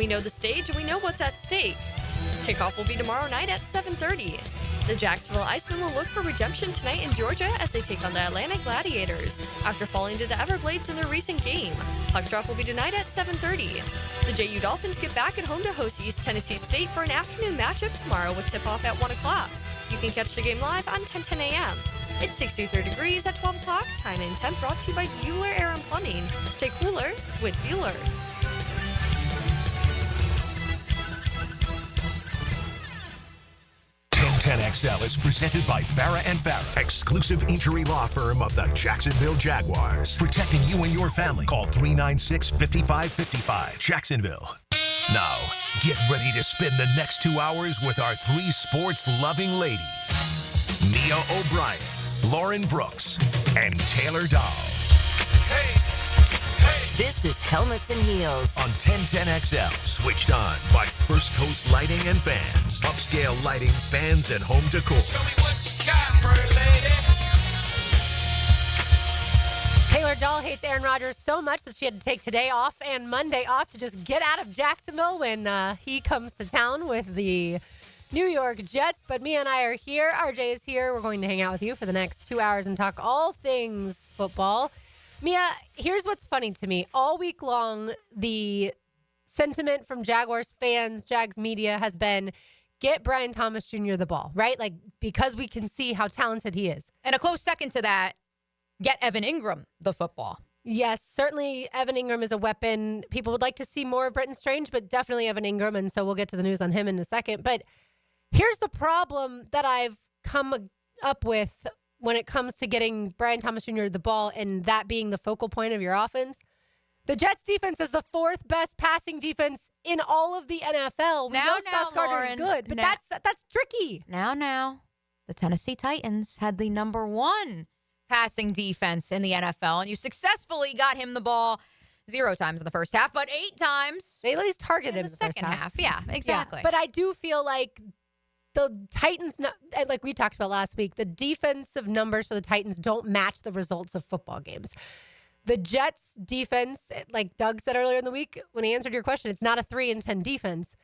we know the stage and we know what's at stake. Kickoff will be tomorrow night at 7:30. The Jacksonville Icemen will look for redemption tonight in Georgia as they take on the Atlanta Gladiators after falling to the Everblades in their recent game. Puck drop will be tonight at 7:30. The JU Dolphins get back at home to host East Tennessee State for an afternoon matchup tomorrow with tip-off at 1 o'clock. You can catch the game live on 10:10 a.m. It's 63 degrees at 12 o'clock. Time and temp brought to you by Bueller Air and Plumbing. Stay cooler with Bueller. 10XL is presented by Farah and Farah, exclusive injury law firm of the Jacksonville Jaguars. Protecting you and your family. Call 396-5555. Jacksonville. Now, get ready to spend the next 2 hours with our three sports-loving ladies. Mia O'Brien, Lauren Brooks, and Taylor Dahl. Hey! This is Helmets and Heels on 1010XL. Switched on by First Coast Lighting and Fans. Upscale lighting, fans, and home decor. Show me what you got, pretty lady. Taylor Dahl hates Aaron Rodgers so much that she had to take today off and Monday off to just get out of Jacksonville when he comes to town with the New York Jets. But Mia and I are here. RJ is here. We're going to hang out with you for the next 2 hours and talk all things football. Mia, here's what's funny to me. All week long, the sentiment from Jaguars fans, Jags media, has been, get Brian Thomas Jr. the ball, right? Like, because we can see how talented he is. And a close second to that, get Evan Ingram the football. Yes, certainly Evan Ingram is a weapon. People would like to see more of Brenton Strange, but definitely Evan Ingram, and so we'll get to the news on him in a second. But here's the problem that I've come up with when it comes to getting Brian Thomas Jr. the ball and that being the focal point of your offense. The Jets defense is the fourth best passing defense in all of the NFL. We know Sauce Gardner is good, but that's tricky. Now. The Tennessee Titans had the number one passing defense in the NFL, and you successfully got him the ball 0 times in the first half, but 8 times. They at least targeted him in the second half. Yeah, exactly. Yeah, but I do feel like the Titans, like we talked about last week, the defensive numbers for the Titans don't match the results of football games. The Jets defense, like Doug said earlier in the week when he answered your question, it's not a 3-10 defense.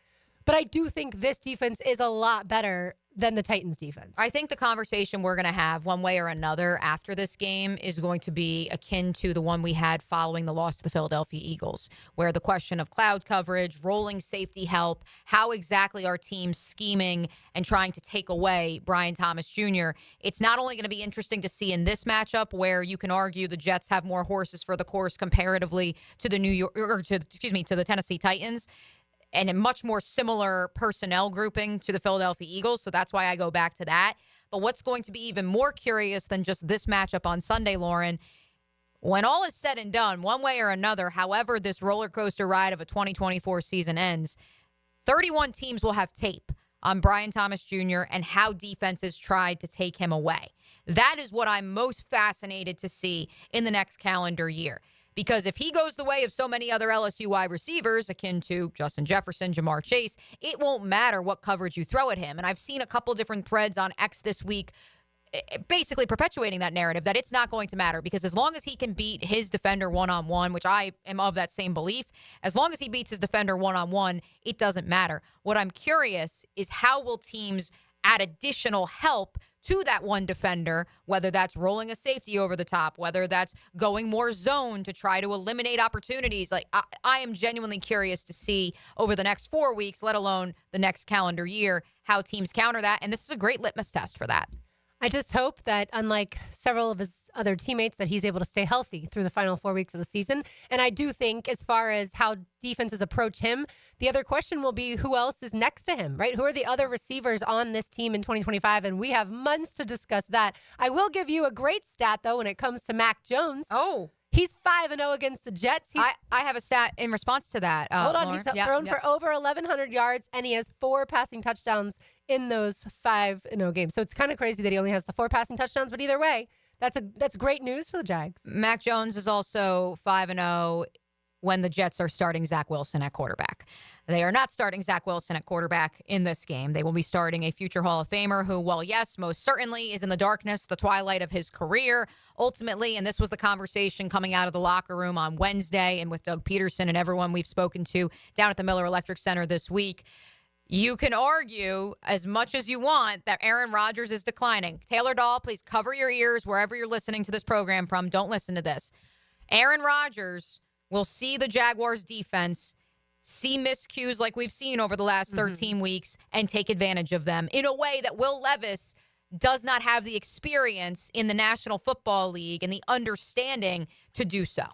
But I do think this defense is a lot better than the Titans defense. I think the conversation we're going to have one way or another after this game is going to be akin to the one we had following the loss to the Philadelphia Eagles, where the question of cloud coverage, rolling safety help, how exactly are teams scheming and trying to take away Brian Thomas Jr. It's not only going to be interesting to see in this matchup where you can argue the Jets have more horses for the course comparatively to the to the Tennessee Titans, and a much more similar personnel grouping to the Philadelphia Eagles. So that's why I go back to that. But what's going to be even more curious than just this matchup on Sunday, Lauren, when all is said and done, one way or another, however this roller coaster ride of a 2024 season ends, 31 teams will have tape on Brian Thomas Jr. and how defenses tried to take him away. That is what I'm most fascinated to see in the next calendar year. Because if he goes the way of so many other LSU wide receivers, akin to Justin Jefferson, Jamar Chase, it won't matter what coverage you throw at him. And I've seen a couple different threads on X this week basically perpetuating that narrative that it's not going to matter because as long as he can beat his defender one-on-one, which I am of that same belief, as long as he beats his defender one-on-one, it doesn't matter. What I'm curious is how will teams add additional help to that one defender, whether that's rolling a safety over the top, whether that's going more zone to try to eliminate opportunities. Like I am genuinely curious to see over the next 4 weeks, let alone the next calendar year, how teams counter that. And this is a great litmus test for that. I just hope that, unlike several of his other teammates, that he's able to stay healthy through the final 4 weeks of the season. And I do think, as far as how defenses approach him, the other question will be who else is next to him, right? Who are the other receivers on this team in 2025? And we have months to discuss that. I will give you a great stat, though, when it comes to Mac Jones. Oh. He's 5-0 against the Jets. I have a stat in response to that. Hold on. Lauren. He's thrown for over 1,100 yards, and he has 4 passing touchdowns in those 5-0 games. So it's kind of crazy that he only has the 4 passing touchdowns, but either way, that's great news for the Jags. Mac Jones is also 5-0 when the Jets are starting Zach Wilson at quarterback. They are not starting Zach Wilson at quarterback in this game. They will be starting a future Hall of Famer who, well, yes, most certainly is in the darkness, the twilight of his career, ultimately. And this was the conversation coming out of the locker room on Wednesday and with Doug Peterson and everyone we've spoken to down at the Miller Electric Center this week. You can argue as much as you want that Aaron Rodgers is declining. Taylor Dahl, please cover your ears wherever you're listening to this program from. Don't listen to this. Aaron Rodgers will see the Jaguars defense, see miscues like we've seen over the last 13 weeks, and take advantage of them in a way that Will Levis does not have the experience in the National Football League and the understanding to do so.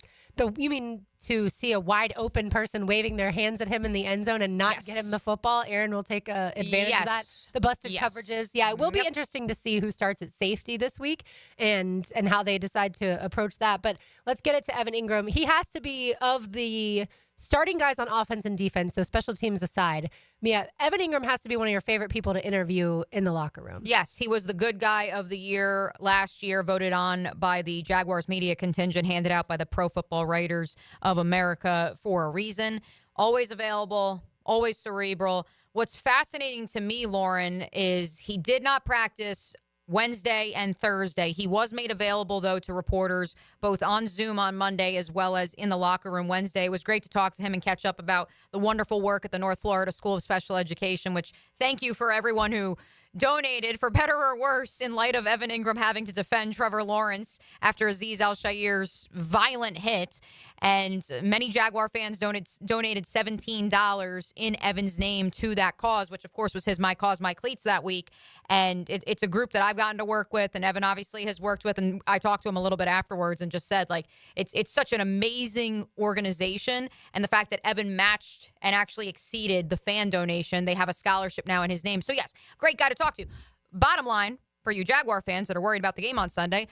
You mean to see a wide open person waving their hands at him in the end zone and not get him the football? Aaron will take advantage of that. The busted coverages. Yeah, it will be interesting to see who starts at safety this week and how they decide to approach that. But let's get it to Evan Ingram. He has to be, of the starting guys on offense and defense, so special teams aside, Mia, Evan Ingram has to be one of your favorite people to interview in the locker room. Yes, he was the good guy of the year last year, voted on by the Jaguars media contingent, handed out by the Pro Football Writers of America for a reason. Always available, always cerebral. What's fascinating to me, Lauren, is he did not practice Wednesday and Thursday. He was made available, though, to reporters both on Zoom on Monday as well as in the locker room Wednesday. It was great to talk to him and catch up about the wonderful work at the North Florida School of Special Education, which thank you for everyone who donated, for better or worse, in light of Evan Ingram having to defend Trevor Lawrence after Azeez Al-Shaair's violent hit. And many Jaguar fans donated $17 in Evan's name to that cause, which, of course, was his My Cause, My Cleats that week. And it's a group that I've gotten to work with, and Evan obviously has worked with. And I talked to him a little bit afterwards and just said, like, it's such an amazing organization. And the fact that Evan matched and actually exceeded the fan donation, they have a scholarship now in his name. So, yes, great guy to talk to. Bottom line, for you Jaguar fans that are worried about the game on Sunday,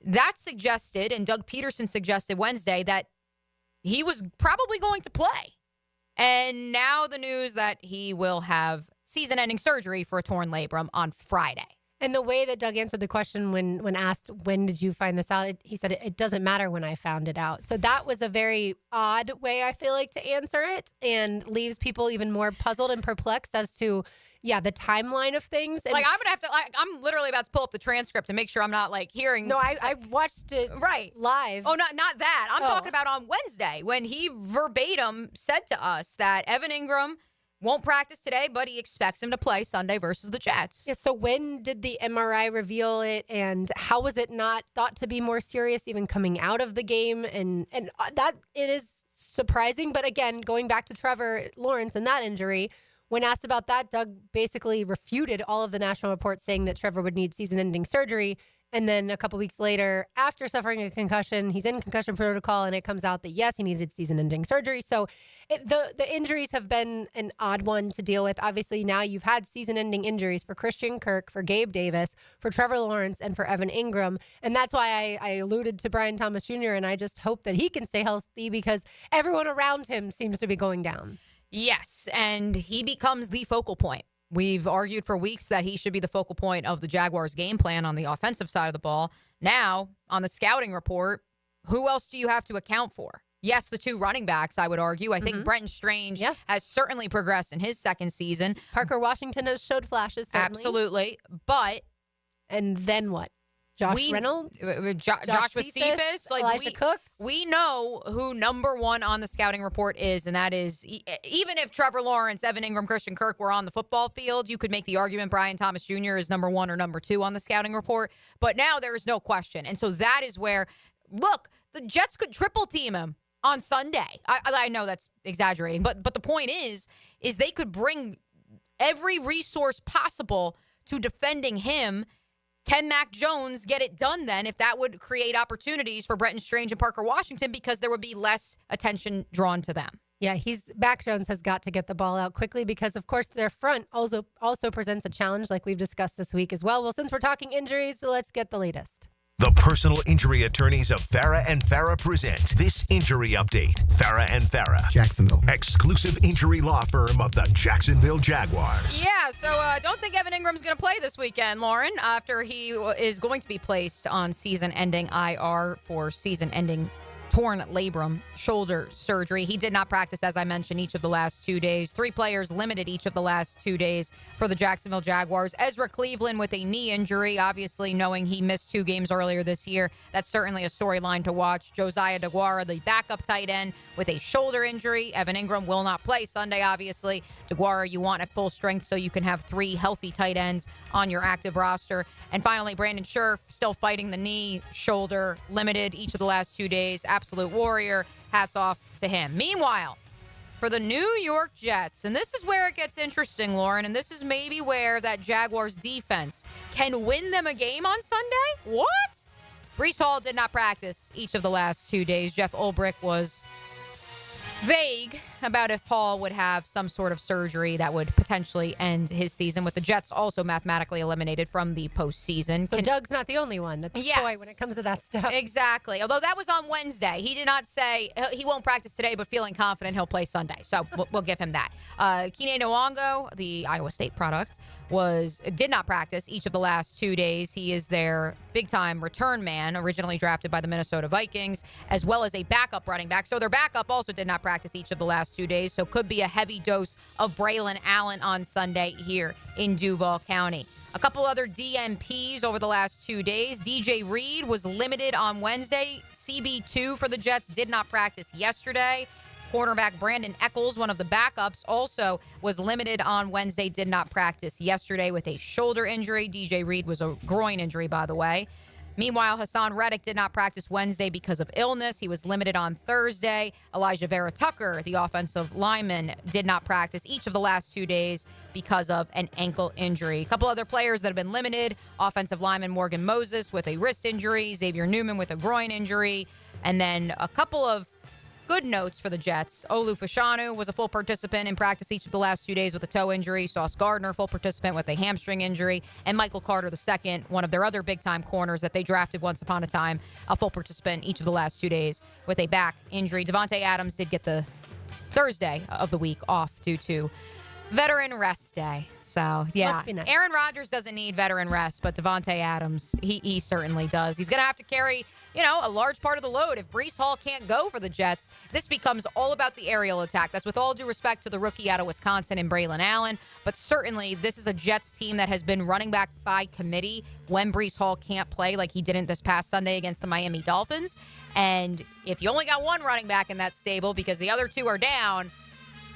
that suggested, and Doug Peterson suggested Wednesday, that he was probably going to play. And now the news that he will have season-ending surgery for a torn labrum on Friday. And the way that Doug answered the question when asked, when did you find this out? He said, it doesn't matter when I found it out. So that was a very odd way, I feel like, to answer it, and leaves people even more puzzled and perplexed as to, the timeline of things. And I'm literally about to pull up the transcript to make sure I'm not, hearing. No, I watched it live. Oh, not that. I'm talking about on Wednesday when he verbatim said to us that Evan Ingram won't practice today, but he expects him to play Sunday versus the Jets. Yeah, so when did the MRI reveal it, and how was it not thought to be more serious even coming out of the game? And that it is surprising. But again, going back to Trevor Lawrence and that injury, when asked about that, Doug basically refuted all of the national reports saying that Trevor would need season-ending surgery. And then a couple weeks later, after suffering a concussion, he's in concussion protocol, and it comes out that, yes, he needed season-ending surgery. So the injuries have been an odd one to deal with. Obviously, now you've had season-ending injuries for Christian Kirk, for Gabe Davis, for Trevor Lawrence, and for Evan Ingram. And that's why I alluded to Brian Thomas Jr., and I just hope that he can stay healthy because everyone around him seems to be going down. Yes, and he becomes the focal point. We've argued for weeks that he should be the focal point of the Jaguars' game plan on the offensive side of the ball. Now, on the scouting report, who else do you have to account for? Yes, the two running backs, I would argue. I think Brenton Strange has certainly progressed in his second season. Parker Washington has showed flashes, certainly. Absolutely. But... And then what? Josh Reynolds? Joshua Cephas? Elijah Cooks? We know who number one on the scouting report is, and that is, even if Trevor Lawrence, Evan Ingram, Christian Kirk were on the football field, you could make the argument Brian Thomas Jr. is number one or number two on the scouting report. But now there is no question. And so that is where, look, the Jets could triple team him on Sunday. I know that's exaggerating, but the point is they could bring every resource possible to defending him. Can Mac Jones get it done then if that would create opportunities for Brenton Strange and Parker Washington because there would be less attention drawn to them? Yeah, Mac Jones has got to get the ball out quickly because, of course, their front also presents a challenge like we've discussed this week as well. Well, since we're talking injuries, let's get the latest. The personal injury attorneys of Farah and Farah present this injury update. Farah and Farah, Jacksonville, exclusive injury law firm of the Jacksonville Jaguars. Yeah, so don't think Evan Ingram's going to play this weekend, Lauren, after he is going to be placed on season-ending IR for season-ending torn labrum shoulder surgery. He did not practice, as I mentioned, each of the last 2 days. 3 players limited each of the last 2 days for the Jacksonville Jaguars. Ezra Cleveland with a knee injury, obviously knowing he missed 2 games earlier this year. That's certainly a storyline to watch. Josiah DeGuara, the backup tight end, with a shoulder injury. Evan Ingram will not play Sunday, obviously. DeGuara you want at full strength so you can have 3 healthy tight ends on your active roster. And finally, Brandon Scherf still fighting the knee, shoulder, limited each of the last 2 days. Absolute warrior. Hats off to him. Meanwhile, for the New York Jets, and this is where it gets interesting, Lauren, and this is maybe where that Jaguars defense can win them a game on Sunday. What? Breece Hall did not practice each of the last 2 days. Jeff Ulbrich was vague about if Hall would have some sort of surgery that would potentially end his season, with the Jets also mathematically eliminated from the postseason. So Doug's not the only one that's coy when it comes to that stuff. Exactly. Although that was on Wednesday. He did not say he won't practice today, but feeling confident he'll play Sunday. So we'll give him that. Kene Nwango, the Iowa State product, did not practice each of the last 2 days. He is their big-time return man, originally drafted by the Minnesota Vikings, as well as a backup running back. So their backup also did not practice each of the last 2 days, so could be a heavy dose of Braylon Allen on Sunday here in Duval County. A couple other DNPs over the last 2 days. DJ Reed was limited on Wednesday. CB2 for the Jets did not practice yesterday. Cornerback Brandon Eccles, one of the backups, also was limited on Wednesday, did not practice yesterday with a shoulder injury. DJ Reed was a groin injury, by the way. Meanwhile, Hassan Reddick did not practice Wednesday because of illness. He was limited on Thursday. Elijah Vera Tucker, the offensive lineman, did not practice each of the last 2 days because of an ankle injury. A couple other players that have been limited: offensive lineman Morgan Moses with a wrist injury, Xavier Newman with a groin injury, and then a couple of good notes for the Jets. Olu Fashanu was a full participant in practice each of the last 2 days with a toe injury. Sauce Gardner, full participant with a hamstring injury. And Michael Carter II, one of their other big-time corners that they drafted once upon a time, a full participant each of the last 2 days with a back injury. Devontae Adams did get the Thursday of the week off due to veteran rest day. So, yeah. Must be nice. Aaron Rodgers doesn't need veteran rest, but Devontae Adams, he certainly does. He's going to have to carry, a large part of the load. If Breece Hall can't go for the Jets, this becomes all about the aerial attack. That's with all due respect to the rookie out of Wisconsin and Braylon Allen, but certainly this is a Jets team that has been running back by committee when Breece Hall can't play, like he didn't this past Sunday against the Miami Dolphins. And if you only got one running back in that stable because the other 2 are down,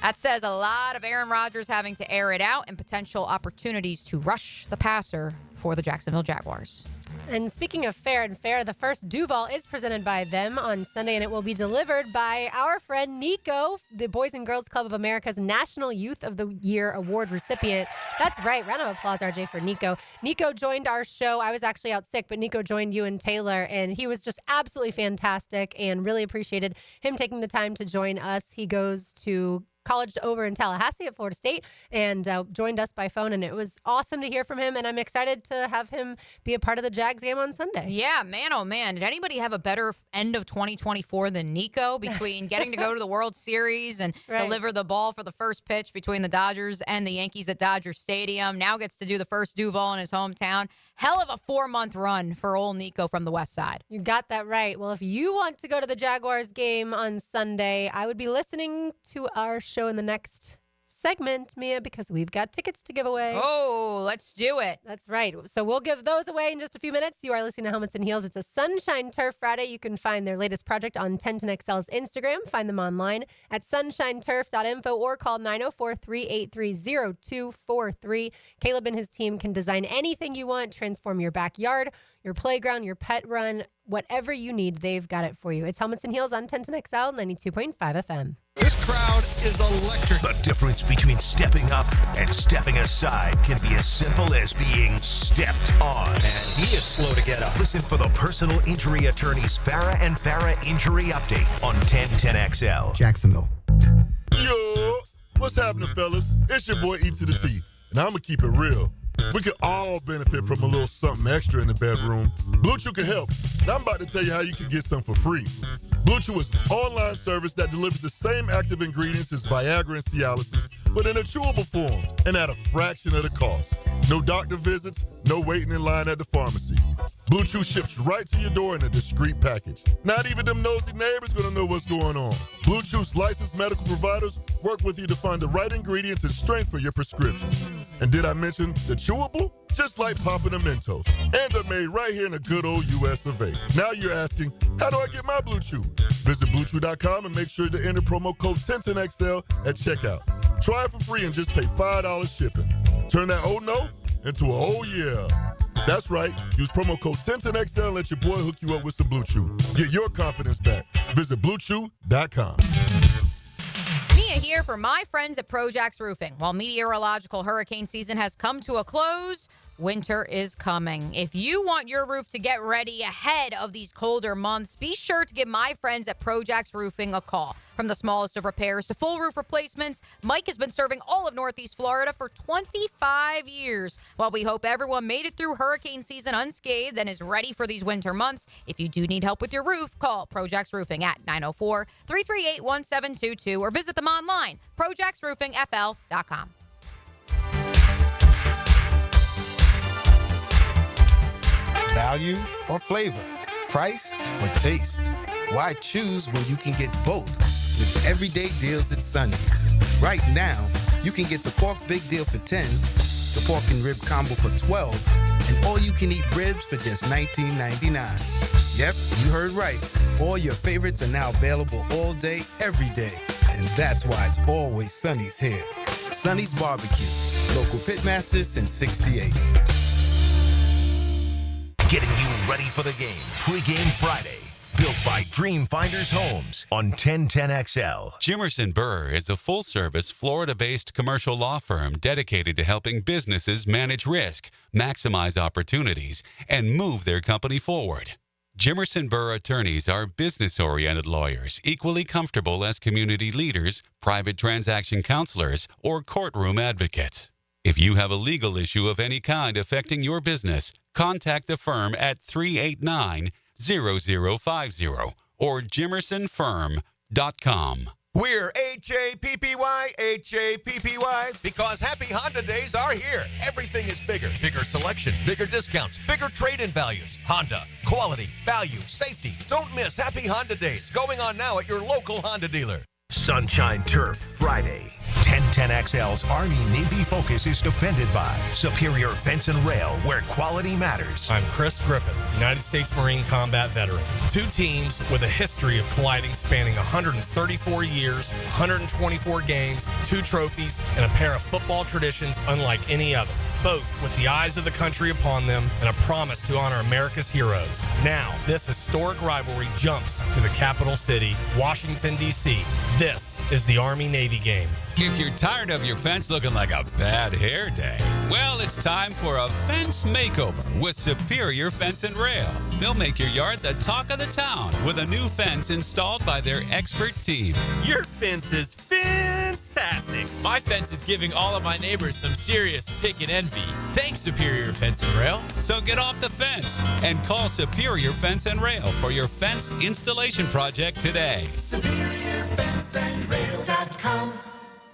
that says a lot of Aaron Rodgers having to air it out and potential opportunities to rush the passer for the Jacksonville Jaguars. And speaking of Fair and Fair, the first Duval is presented by them on Sunday, and it will be delivered by our friend Nico, the Boys and Girls Club of America's National Youth of the Year Award recipient. That's right. Round of applause, RJ, for Nico. Nico joined our show. I was actually out sick, but Nico joined you and Taylor, and he was just absolutely fantastic and really appreciated him taking the time to join us. He goes to college over in Tallahassee at Florida State and joined us by phone, and it was awesome to hear from him, and I'm excited to have him be a part of the Jags game on Sunday. Yeah, man, oh man. Did anybody have a better end of 2024 than Nico, between getting to go to the World Series and deliver the ball for the first pitch between the Dodgers and the Yankees at Dodger Stadium? Now gets to do the first Duval in his hometown. Hell of a 4-month run for old Nico from the West Side. You got that right. Well, if you want to go to the Jaguars game on Sunday, I would be listening to our show in the next segment, Mia, because we've got tickets to give away. Oh, let's do it. That's right. So we'll give those away in just a few minutes. You are listening to Helmets and Heels. It's a Sunshine Turf Friday. You can find their latest project on 1010XL's Instagram. Find them online at sunshineturf.info or call 904-383-0243. Caleb and his team can design anything you want, transform your backyard, your playground, your pet run, whatever you need, they've got it for you. It's Helmets and Heels on 1010XL 92.5 FM. This crowd is electric. The difference between stepping up and stepping aside can be as simple as being stepped on. And he is slow to get up. Listen for the personal injury attorneys Farah and Farah Injury Update on 1010XL. Jacksonville. Yo, what's happening, fellas? It's your boy E to the T, and I'm going to keep it real. We could all benefit from a little something extra in the bedroom. Blue Chew can help. Now I'm about to tell you how you can get some for free. Blue Chew is an online service that delivers the same active ingredients as Viagra and Cialis, but in a chewable form and at a fraction of the cost. No doctor visits, no waiting in line at the pharmacy. Blue Chew ships right to your door in a discreet package. Not even them nosy neighbors gonna know what's going on. Blue Chew's licensed medical providers work with you to find the right ingredients and strength for your prescription. And did I mention the chewable? Just like popping a Mentos. And they're made right here in the good old US of A. Now you're asking, how do I get my Blue Chew? Visit BlueChew.com and make sure to enter promo code 1010XL at checkout. Try it for free and just pay $5 shipping. Turn that oh no into a oh yeah. That's right. Use promo code 1010XL and let your boy hook you up with some Blue Chew. Get your confidence back. Visit BlueChew.com. Mia here for my friends at Projax Roofing. While meteorological hurricane season has come to a close, winter is coming. If you want your roof to get ready ahead of these colder months, be sure to give my friends at Projax Roofing a call. From the smallest of repairs to full roof replacements, Mike has been serving all of Northeast Florida for 25 years. While we hope everyone made it through hurricane season unscathed and is ready for these winter months, if you do need help with your roof, call Projax Roofing at 904-338-1722 or visit them online, projaxroofingfl.com. Value or flavor? Price or taste? Why choose when you can get both with everyday deals at Sonny's? Right now, you can get the pork big deal for $10, the pork and rib combo for $12, and all you can eat ribs for just $19.99. Yep, you heard right. All your favorites are now available all day, every day. And that's why it's always Sonny's here. Sonny's Barbecue, local pitmasters since '68. Getting you ready for the game. Pre-game Friday. Built by Dreamfinders Homes on 1010XL. Jimerson Burr is a full-service, Florida-based commercial law firm dedicated to helping businesses manage risk, maximize opportunities, and move their company forward. Jimerson Burr attorneys are business-oriented lawyers, equally comfortable as community leaders, private transaction counselors, or courtroom advocates. If you have a legal issue of any kind affecting your business, contact the firm at 389-0050 or jimersonfirm.com. We're H-A-P-P-Y, because Happy Honda Days are here. Everything is bigger. Bigger selection, bigger discounts, bigger trade-in values. Honda, quality, value, safety. Don't miss Happy Honda Days, going on now at your local Honda dealer. Sunshine Turf Friday. 1010XL's Army-Navy focus is defended by Superior Fence and Rail, where quality matters. I'm Chris Griffin, United States Marine combat veteran. Two teams with a history of colliding spanning 134 years, 124 games, 2 trophies, and a pair of football traditions unlike any other. Both with the eyes of the country upon them and a promise to honor America's heroes. Now, this historic rivalry jumps to the capital city, Washington, D.C. This is the Army-Navy game. If you're tired of your fence looking like a bad hair day, well, it's time for a fence makeover with Superior Fence and Rail. They'll make your yard the talk of the town with a new fence installed by their expert team. Your fence is fantastic. My fence is giving all of my neighbors some serious pick and envy. Thanks, Superior Fence and Rail. So get off the fence and call Superior Fence and Rail for your fence installation project today. SuperiorFenceandRail.com.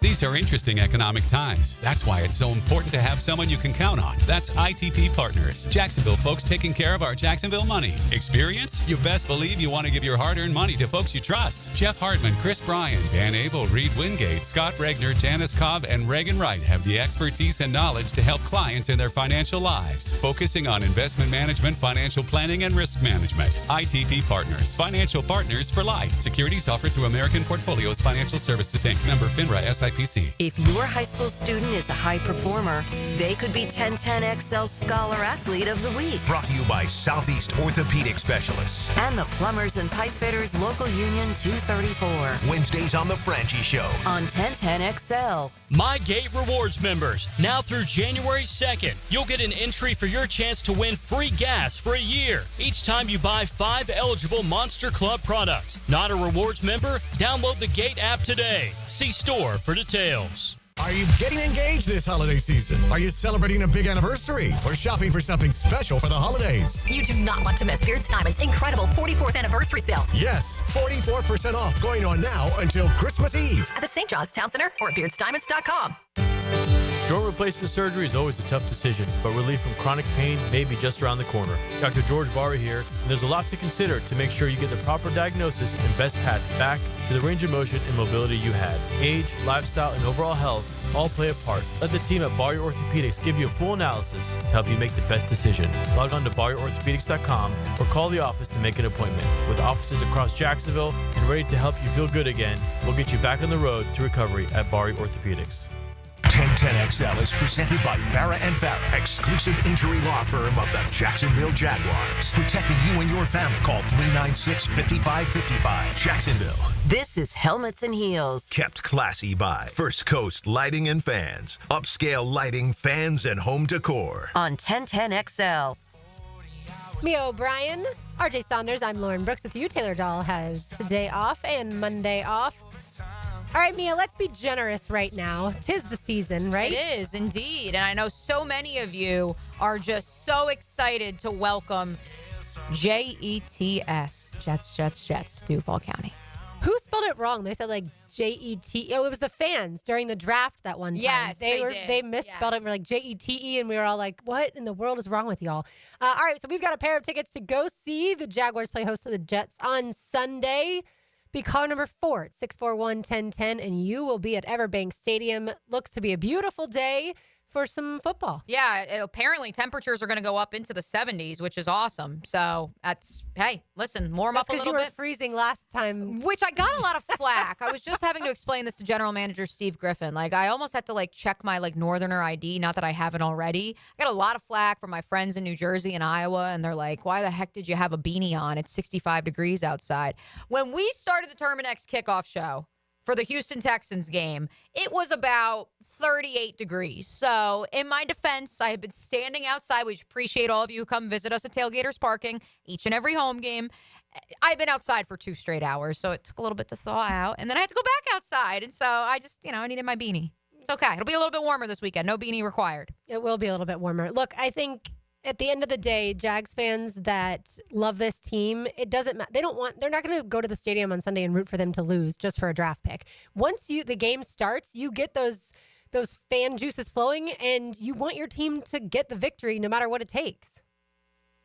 These are interesting economic times. That's why it's so important to have someone you can count on. That's ITP Partners. Jacksonville folks taking care of our Jacksonville money. Experience? You best believe you want to give your hard-earned money to folks you trust. Jeff Hartman, Chris Bryan, Dan Abel, Reed Wingate, Scott Regner, Janice Cobb, and Reagan Wright have the expertise and knowledge to help clients in their financial lives. Focusing on investment management, financial planning, and risk management. ITP Partners. Financial partners for life. Securities offered through American Portfolios Financial Services, Inc. Member FINRA SIPC. If your high school student is a high performer, they could be 1010XL Scholar Athlete of the Week. Brought to you by Southeast Orthopedic Specialists. And the Plumbers and Pipe Fitters Local Union 234. Wednesdays on The Frangie Show. On 1010XL. My Gate Rewards members, now through January 2nd, you'll get an entry for your chance to win free gas for a year each time you buy 5 eligible Monster Club products. Not a rewards member? Download the Gate app today. See store for details. Are you getting engaged this holiday season? Are you celebrating a big anniversary or shopping for something special for the holidays? You do not want to miss Beards Diamond's incredible 44th anniversary sale. Yes, 44% off going on now until Christmas Eve. At the St. John's Town Center or at beardsdiamonds.com. Joint replacement surgery is always a tough decision, but relief from chronic pain may be just around the corner. Dr. George Barber here, and there's a lot to consider to make sure you get the proper diagnosis and best path back to the range of motion and mobility you had. Age, lifestyle, and overall health all play a part. Let the team at Barrier Orthopedics give you a full analysis to help you make the best decision. Log on to barrierorthopedics.com or call the office to make an appointment. With offices across Jacksonville and ready to help you feel good again, we'll get you back on the road to recovery at Barrier Orthopedics. 1010XL is presented by Farah & Farah, exclusive injury law firm of the Jacksonville Jaguars. Protecting you and your family. Call 396-5555. Jacksonville. This is Helmets and Heels. Kept classy by First Coast Lighting and Fans. Upscale lighting, fans, and home decor. On 1010XL. Mia O'Brien, RJ Saunders, I'm Lauren Brooks with you. Taylor Dahl has today off and Monday off. All right, Mia, let's be generous right now. 'Tis the season, right? It is, indeed. And I know so many of you are just so excited to welcome Jets, Jets, Duval County. Who spelled it wrong? They said like Jete. Oh, it was the fans during the draft that one time. Yes, they did. They misspelled it. We're like Jete, and we were all like, what in the world is wrong with y'all? All right, so we've got a pair of tickets to go see the Jaguars play host to the Jets on Sunday. Be caller number 4 at 641-1010, and you will be at Everbank Stadium. Looks to be a beautiful day for some football. Yeah, apparently temperatures are going to go up into the 70s, which is awesome. So that's, hey, listen, warm up a little bit. Because you were freezing last time. Which I got a lot of flack. I was just having to explain this to General Manager Steve Griffin. Like, I almost had to, like, check my, like, Northerner ID, not that I haven't already. I got a lot of flack from my friends in New Jersey and Iowa, and they're like, why the heck did you have a beanie on? It's 65 degrees outside. When we started the Terminex kickoff show for the Houston Texans game, it was about 38 degrees. So in my defense, I have been standing outside. We appreciate all of you who come visit us at Tailgaters Parking each and every home game. I've been outside for 2 straight hours, so it took a little bit to thaw out. And then I had to go back outside. And so I just, I needed my beanie. It's okay. It'll be a little bit warmer this weekend. No beanie required. It will be a little bit warmer. Look, I think at the end of the day, Jags fans that love this team, it doesn't matter. They're not going to go to the stadium on Sunday and root for them to lose just for a draft pick. Once the game starts, you get those fan juices flowing, and you want your team to get the victory no matter what it takes.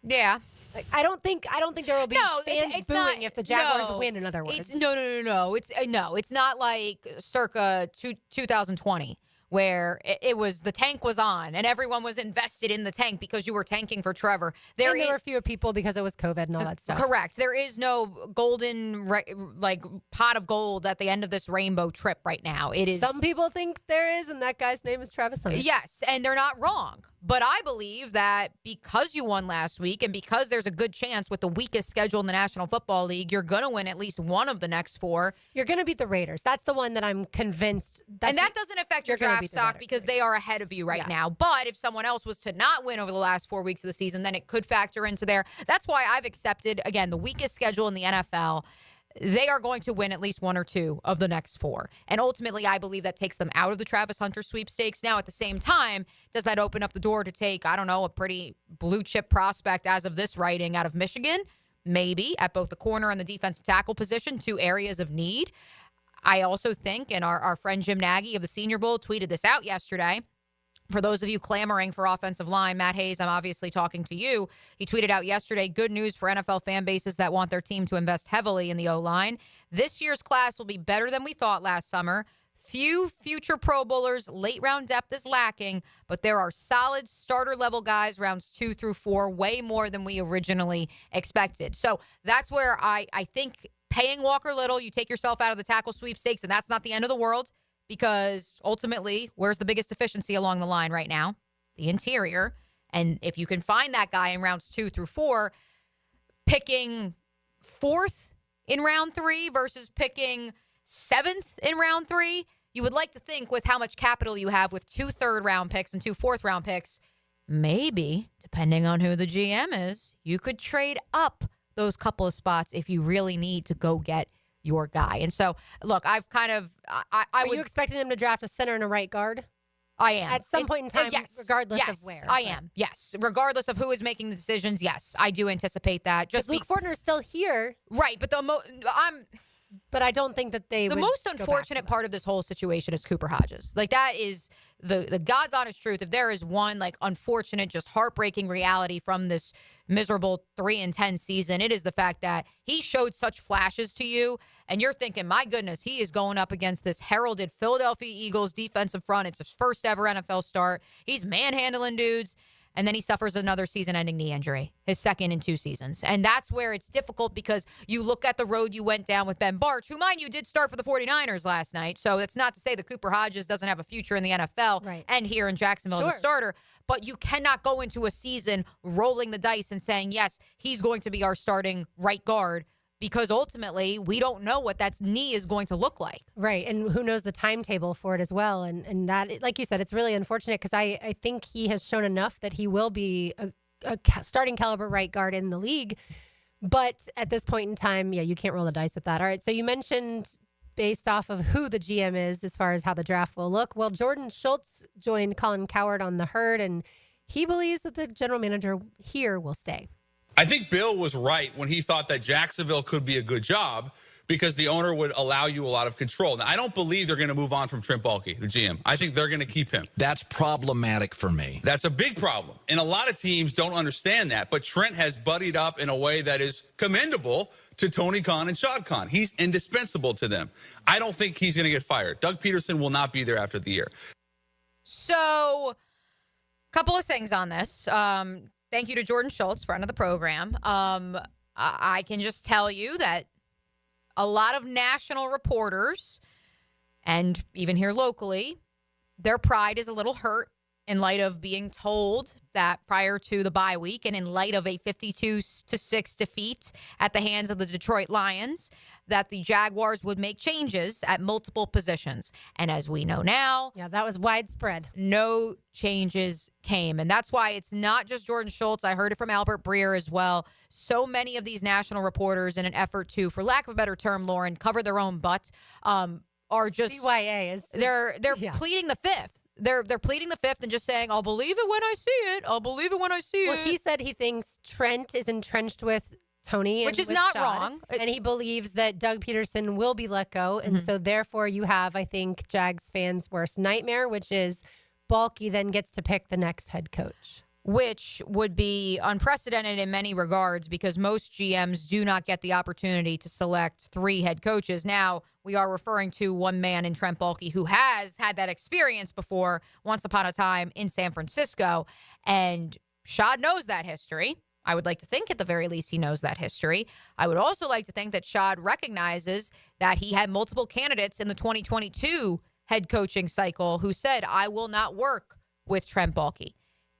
Yeah. Like, I don't think there will be fans booing if the Jaguars win. In other words, no. It's not like circa 2020. Where it was, the tank was on and everyone was invested in the tank because you were tanking for Trevor. There were fewer people because it was COVID and all that stuff. Correct. There is no golden pot of gold at the end of this rainbow trip right now. It is. Some people think there is, and that guy's name is Travis Hunter. Yes, and they're not wrong. But I believe that because you won last week and because there's a good chance with the weakest schedule in the National Football League, you're going to win at least one of the next 4. You're going to beat the Raiders. That's the one that I'm convinced. And that doesn't affect your draft stock because they are ahead of you right now. But if someone else was to not win over the last 4 weeks of the season, then it could factor into there. That's why I've accepted, again, the weakest schedule in the NFL. They are going to win at least 1 or 2 of the next 4. And ultimately, I believe that takes them out of the Travis Hunter sweepstakes. Now, at the same time, does that open up the door to take, I don't know, a pretty blue chip prospect as of this writing out of Michigan? Maybe, at both the corner and the defensive tackle position, 2 areas of need. I also think, and our friend Jim Nagy of the Senior Bowl tweeted this out yesterday, for those of you clamoring for offensive line, Matt Hayes, I'm obviously talking to you. He tweeted out yesterday, good news for NFL fan bases that want their team to invest heavily in the O-line. This year's class will be better than we thought last summer. Few future Pro Bowlers, late round depth is lacking, but there are solid starter level guys rounds 2 through 4, way more than we originally expected. So that's where I think paying Walker Little, you take yourself out of the tackle sweepstakes, and that's not the end of the world. Because ultimately, where's the biggest deficiency along the line right now? The interior. And if you can find that guy in rounds 2 through 4, picking 4th in round 3 versus picking 7th in round 3, you would like to think with how much capital you have with 2 third-round picks and 2 fourth-round picks, maybe, depending on who the GM is, you could trade up those couple of spots if you really need to go get your guy. And so, look, I've kind of... Are you expecting them to draft a center and a right guard? I am. At some point in time, yes, regardless of where. I am. Yes. Regardless of who is making the decisions, yes, I do anticipate that. Just Luke Fortner's still here. Right, but But I don't think that they The would most go back unfortunate part of this whole situation is Cooper Hodges. Like, that is the God's honest truth. If there is one, like, unfortunate, just heartbreaking reality from this miserable 3-10 season, it is the fact that he showed such flashes to you, and you're thinking, my goodness, he is going up against this heralded Philadelphia Eagles defensive front. It's his first ever NFL start. He's manhandling dudes. And then he suffers another season-ending knee injury, his second in 2 seasons. And that's where it's difficult because you look at the road you went down with Ben Bartch, who, mind you, did start for the 49ers last night. So that's not to say that Cooper Hodges doesn't have a future in the NFL and here in Jacksonville as a starter. But you cannot go into a season rolling the dice and saying, yes, he's going to be our starting right guard, because ultimately we don't know what that knee is going to look like. Right, and who knows the timetable for it as well. And that, like you said, it's really unfortunate because I think he has shown enough that he will be a starting caliber right guard in the league. But at this point in time, you can't roll the dice with that. All right, so you mentioned based off of who the GM is as far as how the draft will look. Well, Jordan Schultz joined Colin Cowherd on the herd, and he believes that the general manager here will stay. I think Bill was right when he thought that Jacksonville could be a good job because the owner would allow you a lot of control. Now, I don't believe they're going to move on from Trent Baalke, the GM. I think they're going to keep him. That's problematic for me. That's a big problem. And a lot of teams don't understand that. But Trent has buddied up in a way that is commendable to Tony Khan and Shad Khan. He's indispensable to them. I don't think he's going to get fired. Doug Peterson will not be there after the year. So, couple of things on this. Thank you to Jordan Schultz, friend of the program. I can just tell you that a lot of national reporters, and even here locally, their pride is a little hurt in light of being told that prior to the bye week and in light of a 52-6 defeat at the hands of the Detroit Lions, that the Jaguars would make changes at multiple positions. And as we know now, that was widespread. No changes came. And that's why it's not just Jordan Schultz. I heard it from Albert Breer as well. So many of these national reporters, in an effort to, for lack of a better term, Lauren, cover their own butt, are just CYA is they're pleading the fifth. They're pleading the fifth and just saying, I'll believe it when I see it. I'll believe it when I see it. Well, he said he thinks Trent is entrenched with Tony, which is with not Shad, wrong. And he believes that Doug Peterson will be let go. And so therefore you have, I think, Jags fans' worst nightmare, which is Baalke then gets to pick the next head coach. Which would be unprecedented in many regards because most GMs do not get the opportunity to select 3 head coaches. Now, we are referring to one man in Trent Baalke who has had that experience before once upon a time in San Francisco. And Shad knows that history. I would like to think at the very least he knows that history. I would also like to think that Shad recognizes that he had multiple candidates in the 2022 head coaching cycle who said, I will not work with Trent Baalke.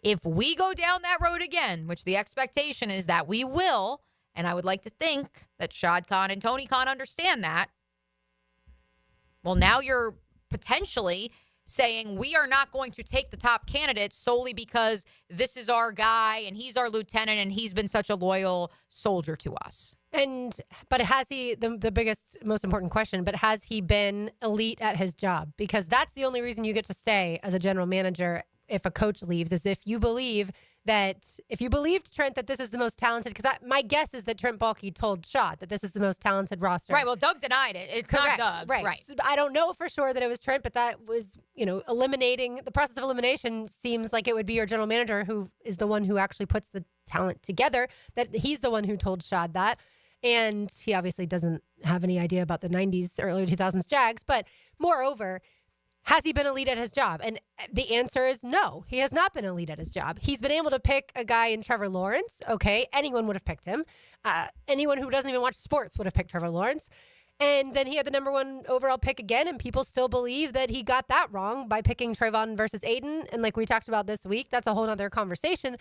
If we go down that road again, which the expectation is that we will, and I would like to think that Shad Khan and Tony Khan understand that, well, now you're potentially saying we are not going to take the top candidate solely because this is our guy and he's our lieutenant and he's been such a loyal soldier to us. But has he, the biggest, most important question, but has he been elite at his job? Because that's the only reason you get to stay as a general manager if a coach leaves, is if you believed Trent that this is the most talented, because my guess is that Trent Baalke told Shad that this is the most talented roster. Right, well, Doug denied it. It's Correct. not Doug. Right. So I don't know for sure that it was Trent, but that was, eliminating, the process of elimination seems like it would be your general manager who is the one who actually puts the talent together, that he's the one who told Shad that. And he obviously doesn't have any idea about the 90s, early 2000s Jags, but moreover, has he been elite at his job? And the answer is no. He has not been elite at his job. He's been able to pick a guy in Trevor Lawrence. Okay, anyone would have picked him. Anyone who doesn't even watch sports would have picked Trevor Lawrence. And then he had the number 1 overall pick again, and people still believe that he got that wrong by picking Trayvon versus Aiden. And like we talked about this week, that's a whole other conversation.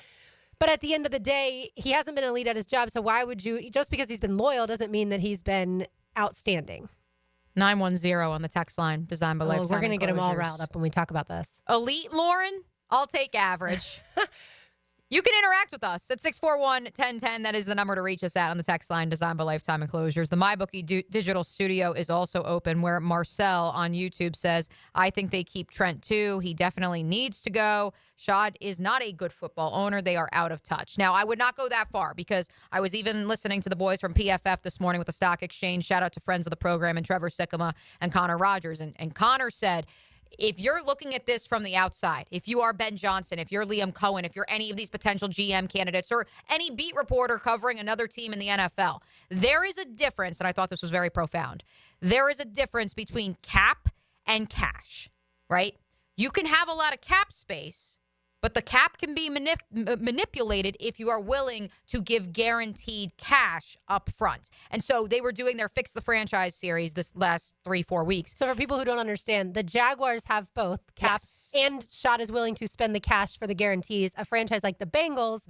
But at the end of the day, he hasn't been elite at his job. So why would you, just because he's been loyal doesn't mean that he's been outstanding. 910 on the text line, designed by Lifetime We're going to get them all Enclosures. riled up when we talk about this. Elite, Lauren? I'll take average. You can interact with us at 641-1010. That is the number to reach us at on the text line, designed by Lifetime Enclosures. The MyBookie digital studio is also open, where Marcel on YouTube says, I think they keep Trent too. He definitely needs to go. Shad is not a good football owner. They are out of touch. Now, I would not go that far, because I was even listening to the boys from PFF this morning with the Stock Exchange. Shout out to friends of the program and Trevor Sikkema and Connor Rogers. And Connor said, if you're looking at this from the outside, if you are Ben Johnson, if you're Liam Cohen, if you're any of these potential GM candidates or any beat reporter covering another team in the NFL, there is a difference, and I thought this was very profound. There is a difference between cap and cash, right? You can have a lot of cap space, but the cap can be manipulated if you are willing to give guaranteed cash up front. And so they were doing their Fix the Franchise series this last 3-4 weeks. So for people who don't understand, the Jaguars have both cap and Shad is willing to spend the cash for the guarantees. A franchise like the Bengals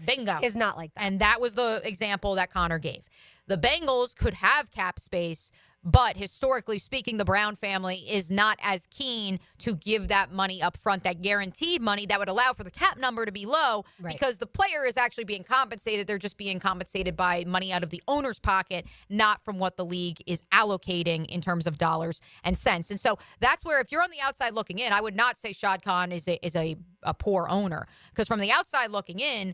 is not like that. And that was the example that Connor gave. The Bengals could have cap space, but historically speaking, the Brown family is not as keen to give that money up front, that guaranteed money that would allow for the cap number to be low, because the player is actually being compensated. They're just being compensated by money out of the owner's pocket, not from what the league is allocating in terms of dollars and cents. And so that's where, if you're on the outside looking in, I would not say Shad Khan is a poor owner, because from the outside looking in,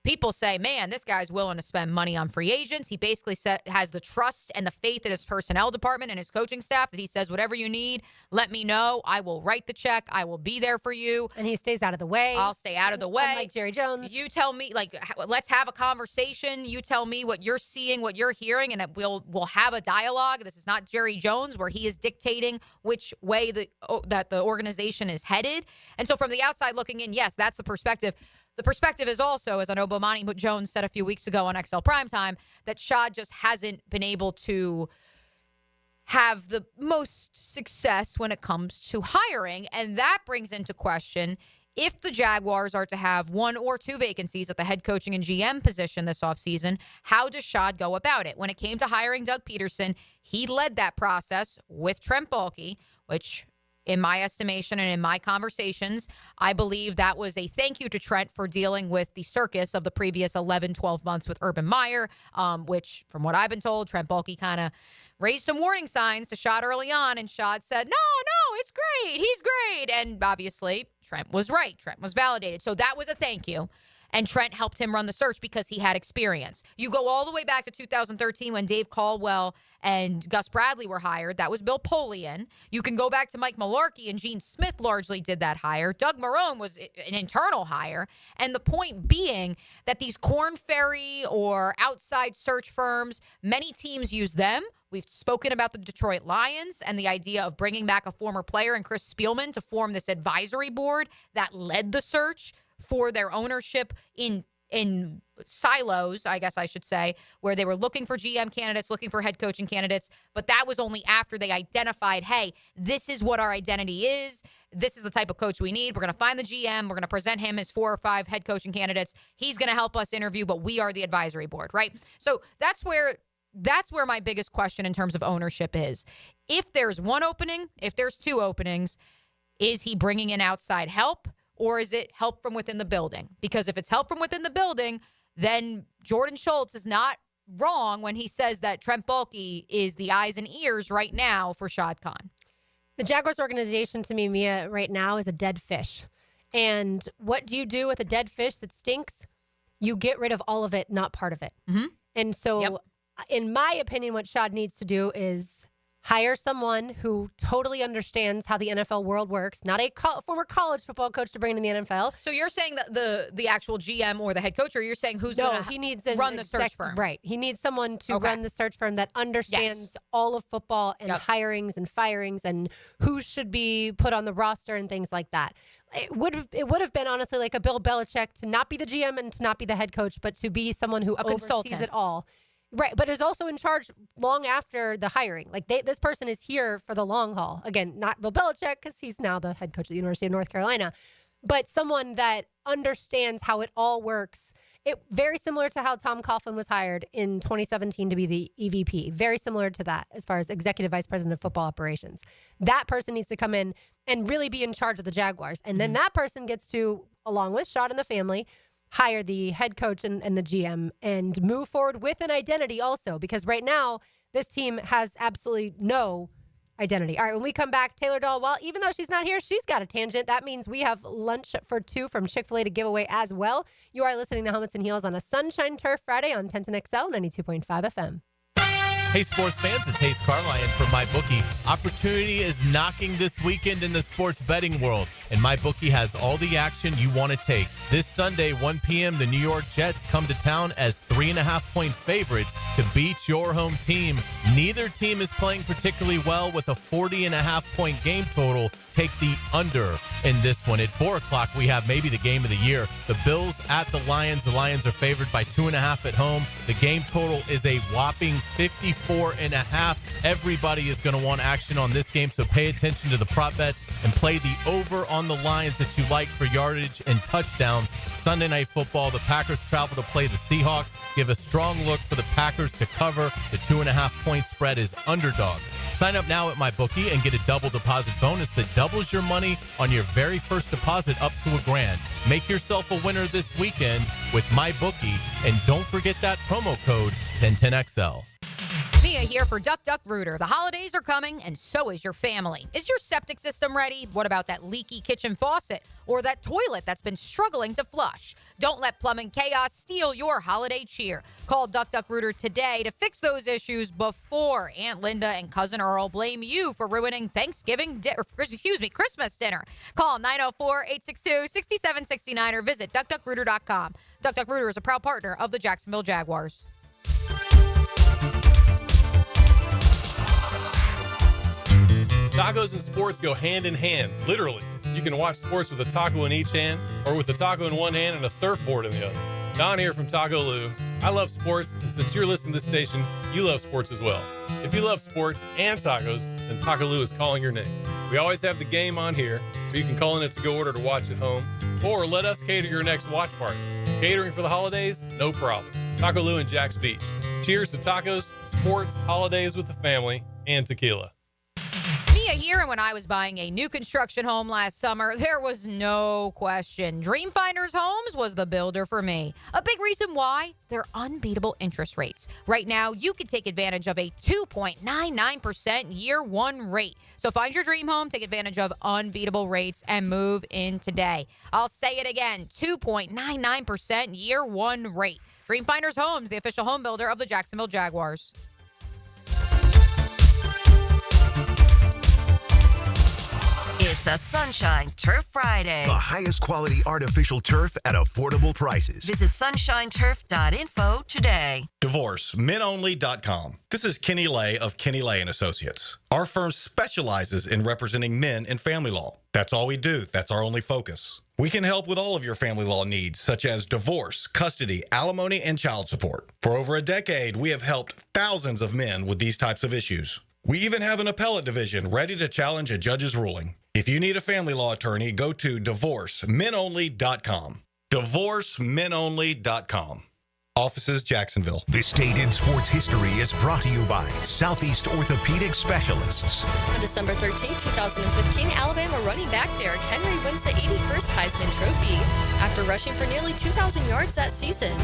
people say, man, this guy's willing to spend money on free agents. He basically has the trust and the faith in his personnel department and his coaching staff that he says, whatever you need, let me know. I will write the check. I will be there for you. And he stays out of the way. I'll stay out of the way. Like Jerry Jones. You tell me, let's have a conversation. You tell me what you're seeing, what you're hearing, and we'll have a dialogue. This is not Jerry Jones, where he is dictating which way that the organization is headed. And so from the outside looking in, yes, that's the perspective. The perspective is also, as I know Bomani Jones said a few weeks ago on XL Primetime, that Shad just hasn't been able to have the most success when it comes to hiring. And that brings into question, if the Jaguars are to have 1 or 2 vacancies at the head coaching and GM position this offseason, how does Shad go about it? When it came to hiring Doug Peterson, he led that process with Trent Baalke, which, in my estimation and in my conversations, I believe that was a thank you to Trent for dealing with the circus of the previous 11, 12 months with Urban Meyer, which, from what I've been told, Trent Baalke kind of raised some warning signs to Shad early on, and Shad said, no, it's great. He's great. And obviously, Trent was right. Trent was validated. So that was a thank you. And Trent helped him run the search because he had experience. You go all the way back to 2013 when Dave Caldwell and Gus Bradley were hired. That was Bill Polian. You can go back to Mike Mularkey, and Gene Smith largely did that hire. Doug Marrone was an internal hire. And the point being that these Korn Ferry or outside search firms, many teams use them. We've spoken about the Detroit Lions and the idea of bringing back a former player and Chris Spielman to form this advisory board that led the search for their ownership in silos, I guess I should say, where they were looking for GM candidates, looking for head coaching candidates. But that was only after they identified, hey, this is what our identity is. This is the type of coach we need. We're going to find the GM. We're going to present him as 4 or 5 head coaching candidates. He's going to help us interview, but we are the advisory board, right? So that's where my biggest question in terms of ownership is. If there's 1 opening, if there's 2 openings, is he bringing in outside help? Or is it help from within the building? Because if it's help from within the building, then Jordan Schultz is not wrong when he says that Trent Baalke is the eyes and ears right now for Shad Khan. The Jaguars organization, to me, Mia, right now is a dead fish. And what do you do with a dead fish that stinks? You get rid of all of it, not part of it. Mm-hmm. And so, in my opinion, what Shad needs to do is hire someone who totally understands how the NFL world works, not a former college football coach to bring in the NFL. So you're saying that the actual GM or the head coach, or you're saying who's going to run the search firm? Right. He needs someone to run the search firm that understands all of football and hirings and firings and who should be put on the roster and things like that. It would have been honestly like a Bill Belichick to not be the GM and to not be the head coach, but to be someone who oversees it all. Right, but is also in charge long after the hiring. Like, this person is here for the long haul. Again, not Bill Belichick, because he's now the head coach at the University of North Carolina, but someone that understands how it all works. Very similar to how Tom Coughlin was hired in 2017 to be the EVP. Very similar to that as far as Executive Vice President of Football Operations. That person needs to come in and really be in charge of the Jaguars. And then that person gets to, along with Shad and the family, hire the head coach and the GM and move forward with an identity also, because right now this team has absolutely no identity. All right, when we come back, Taylor Dahl, well, even though she's not here, she's got a tangent. That means we have lunch for 2 from Chick-fil-A to give away as well. You are listening to Helmets and Heels on a Sunshine Turf Friday on 1010XL 92.5 FM. Hey, sports fans, it's Hayes Carline from MyBookie. Opportunity is knocking this weekend in the sports betting world, and MyBookie has all the action you want to take. This Sunday, 1 p.m., the New York Jets come to town as 3.5-point favorites to beat your home team. Neither team is playing particularly well with a 40.5-point game total. Take the under in this one. At 4 o'clock, we have maybe the game of the year. The Bills at the Lions. The Lions are favored by 2.5 at home. The game total is a whopping 54.5. Everybody is going to want action on this game, so pay attention to the prop bets and play the over on the lines that you like for yardage and touchdowns. Sunday Night Football, the Packers travel to play the Seahawks. Give a strong look for the Packers to cover. The 2.5-point spread is underdogs. Sign up now at MyBookie and get a double deposit bonus that doubles your money on your very first deposit up to $1,000. Make yourself a winner this weekend with MyBookie, and don't forget that promo code 1010XL. Mia here for Duck Duck Rooter. The holidays are coming, and so is your family. Is your septic system ready? What about that leaky kitchen faucet or that toilet that's been struggling to flush? Don't let plumbing chaos steal your holiday cheer. Call Duck Duck Rooter today to fix those issues before Aunt Linda and Cousin Earl blame you for ruining Christmas dinner. Call 904-862-6769 or visit duckduckrooter.com. Duck Duck Rooter is a proud partner of the Jacksonville Jaguars. Tacos and sports go hand in hand, literally. You can watch sports with a taco in each hand or with a taco in one hand and a surfboard in the other. Don here from Taco Lou. I love sports, and since you're listening to this station, you love sports as well. If you love sports and tacos, then Taco Lou is calling your name. We always have the game on here, or you can call in a to-go order to watch at home, or let us cater your next watch party. Catering for the holidays? No problem. Taco Lou in Jax Beach. Cheers to tacos, sports, holidays with the family, and tequila. Mia here, and when I was buying a new construction home last summer, there was no question. Dreamfinders Homes was the builder for me. A big reason why? Their unbeatable interest rates. Right now, you can take advantage of a 2.99% year one rate. So find your dream home, take advantage of unbeatable rates, and move in today. I'll say it again, 2.99% year one rate. Dreamfinders Homes, the official home builder of the Jacksonville Jaguars. It's a Sunshine Turf Friday. The highest quality artificial turf at affordable prices. Visit sunshineturf.info today. DivorceMenOnly.com. This is Kenny Lay of Kenny Lay & Associates. Our firm specializes in representing men in family law. That's all we do. That's our only focus. We can help with all of your family law needs, such as divorce, custody, alimony, and child support. For over a decade, we have helped thousands of men with these types of issues. We even have an appellate division ready to challenge a judge's ruling. If you need a family law attorney, go to DivorceMenOnly.com. DivorceMenOnly.com. Offices, Jacksonville. This date in sports history is brought to you by Southeast Orthopedic Specialists. On December 13, 2015, Alabama running back Derrick Henry wins the 81st Heisman Trophy after rushing for nearly 2,000 yards that season.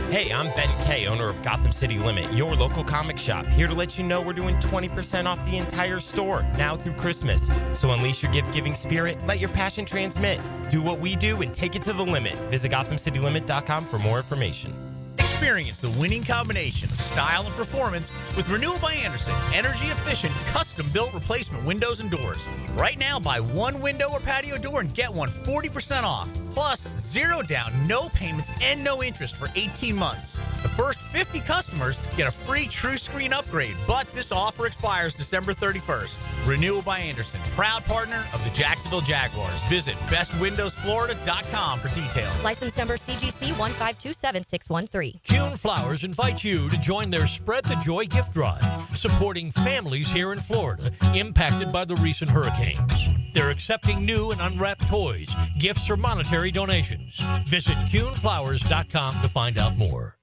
Hey, I'm Ben Kay, owner of Gotham City Limit, your local comic shop. Here to let you know we're doing 20% off the entire store, now through Christmas. So unleash your gift-giving spirit, let your passion transmit. Do what we do and take it to the limit. Visit GothamCityLimit.com for more information. Experience the winning combination of style and performance with Renewal by Andersen, energy-efficient, custom-built replacement windows and doors. Right now, buy one window or patio door and get one 40% off. Plus, 0 down, no payments, and no interest for 18 months. The first 50 customers get a free TrueScreen upgrade, but this offer expires December 31st. Renewal by Andersen, proud partner of the Jacksonville Jaguars. Visit bestwindowsflorida.com for details. License number CGC 1527613. Kuhn Flowers invites you to join their Spread the Joy gift drive, supporting families here in Florida impacted by the recent hurricanes. They're accepting new and unwrapped toys, gifts, or monetary donations. Visit KuhnFlowers.com to find out more.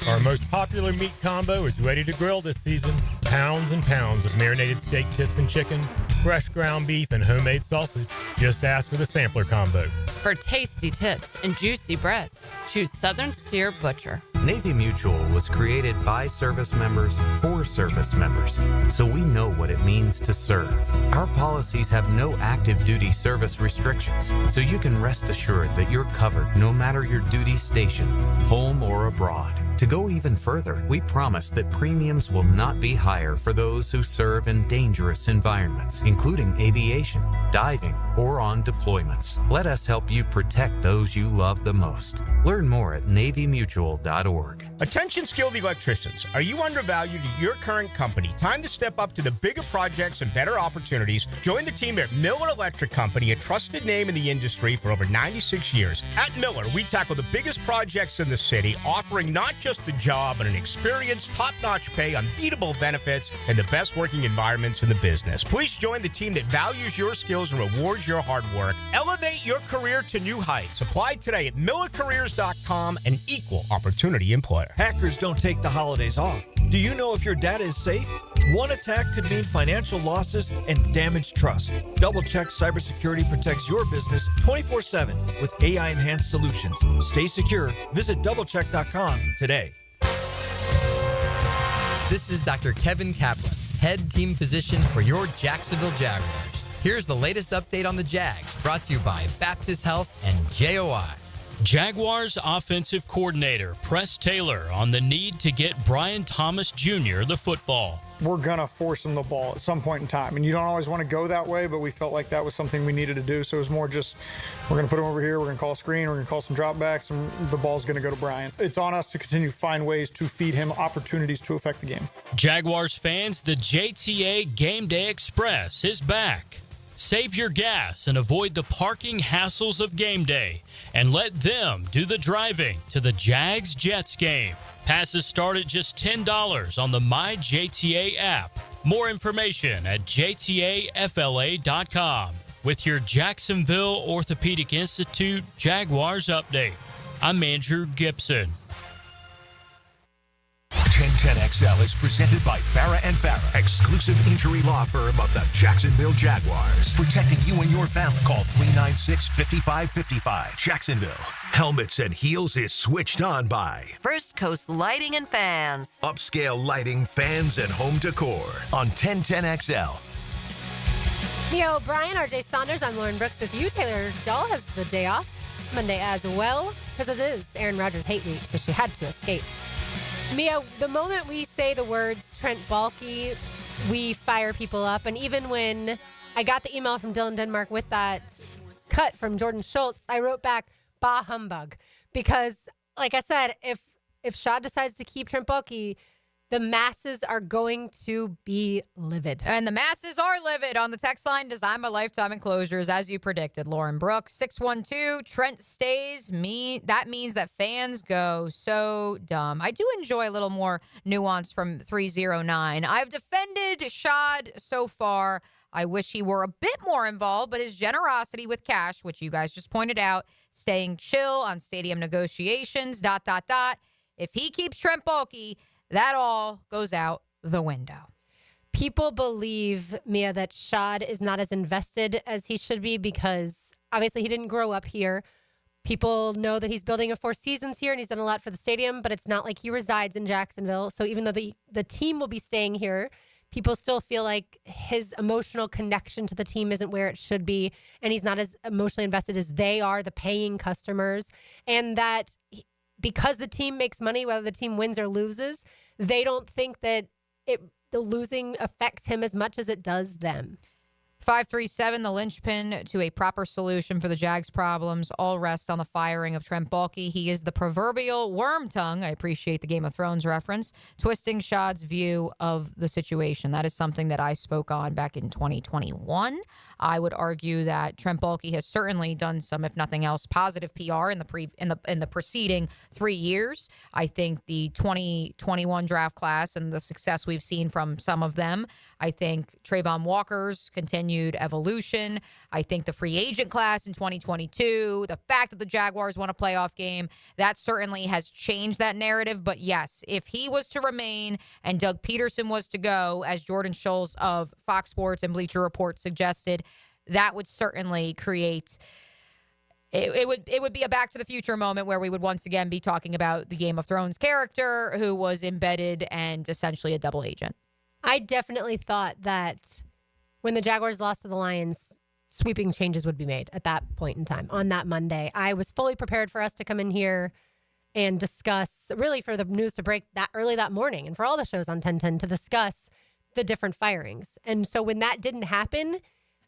Our most popular meat combo is ready to grill this season. Pounds and pounds of marinated steak tips and chicken, fresh ground beef, and homemade sausage. Just ask for the sampler combo. For tasty tips and juicy breasts, choose Southern Steer Butcher. Navy Mutual was created by service members for service members, so we know what it means to serve. Our policies have no active duty service restrictions, so you can rest assured that you're covered no matter your duty station, home or abroad. To go even further, we promise that premiums will not be higher for those who serve in dangerous environments, including aviation, diving, or on deployments. Let us help you protect those you love the most. Learn more at NavyMutual.org. Attention skilled electricians. Are you undervalued at your current company? Time to step up to the bigger projects and better opportunities. Join the team at Miller Electric Company, a trusted name in the industry for over 96 years. At Miller, we tackle the biggest projects in the city, offering not just the job, but an experienced, top-notch pay, unbeatable benefits, and the best working environments in the business. Please join the team that values your skills and rewards your hard work. Elevate your career to new heights. Apply today at millercareers.com, an equal opportunity employer. Hackers don't take the holidays off. Do you know if your data is safe? One attack could mean financial losses and damaged trust. DoubleCheck Cybersecurity protects your business 24/7 with AI-enhanced solutions. Stay secure. Visit doublecheck.com today. This is Dr. Kevin Kaplan, head team physician for your Jacksonville Jaguars. Here's the latest update on the Jags, brought to you by Baptist Health and JOI. Jaguars offensive coordinator Press Taylor on the need to get Brian Thomas Jr. the football. We're going to force him the ball at some point in time. And you don't always want to go that way, but we felt like that was something we needed to do. So it was more just, we're going to put him over here, we're going to call a screen, we're going to call some dropbacks, and the ball's going to go to Brian. It's on us to continue to find ways to feed him opportunities to affect the game. Jaguars fans, the JTA Game Day Express is back. Save your gas and avoid the parking hassles of game day, and let them do the driving to the Jags-Jets game. Passes start at just $10 on the MyJTA app. More information at jtafla.com. With your Jacksonville Orthopedic Institute Jaguars update, I'm Andrew Gibson. 1010XL is presented by Farah and Farah, exclusive injury law firm of the Jacksonville Jaguars. Protecting you and your family. Call 396-5555. Jacksonville. Helmets and Heels is switched on by First Coast Lighting and Fans. Upscale Lighting, Fans, and Home Decor on 1010XL. Mia O'Brien, RJ Saunders, I'm Lauren Brooks with you. Taylor Dahl has the day off Monday as well, because it is Aaron Rodgers' hate week, so she had to escape. Mia, the moment we say the words Trent Baalke, we fire people up. And even when I got the email from Dylan Denmark with that cut from Jordan Schultz, I wrote back, bah humbug. Because, like I said, if Shad decides to keep Trent Baalke, the masses are going to be livid. And the masses are livid on the text line. Design by Lifetime Enclosures, as you predicted. Lauren Brooks, 612. Trent stays. That means that fans go so dumb. I do enjoy a little more nuance from 309. I've defended Shad so far. I wish he were a bit more involved, but his generosity with cash, which you guys just pointed out, staying chill on stadium negotiations, ... If he keeps Trent Baalke, that all goes out the window. People believe, Mia, that Shad is not as invested as he should be because obviously he didn't grow up here. People know that he's building a 4 seasons here and he's done a lot for the stadium, but it's not like he resides in Jacksonville. So even though the team will be staying here, people still feel like his emotional connection to the team isn't where it should be, and he's not as emotionally invested as they are, the paying customers, and that because the team makes money, whether the team wins or loses, they don't think that the losing affects him as much as it does them. 537, the linchpin to a proper solution for the Jags' problems all rest on the firing of Trent Baalke. He is the proverbial worm tongue. I appreciate the Game of Thrones reference, twisting Shad's view of the situation. That is something that I spoke on back in 2021. I would argue that Trent Baalke has certainly done some, if nothing else, positive PR in the preceding 3 years. I think the 2021 draft class and the success we've seen from some of them. I think Trayvon Walker's continued evolution. I think the free agent class in 2022, the fact that the Jaguars won a playoff game, that certainly has changed that narrative. But yes, if he was to remain and Doug Peterson was to go, as Jordan Schultz of Fox Sports and Bleacher Report suggested, that would certainly create it would be a Back to the Future moment where we would once again be talking about the Game of Thrones character who was embedded and essentially a double agent. I definitely thought that when the Jaguars lost to the Lions, sweeping changes would be made at that point in time on that Monday. I was fully prepared for us to come in here and discuss, really for the news to break that early that morning and for all the shows on 1010 to discuss the different firings. And so when that didn't happen,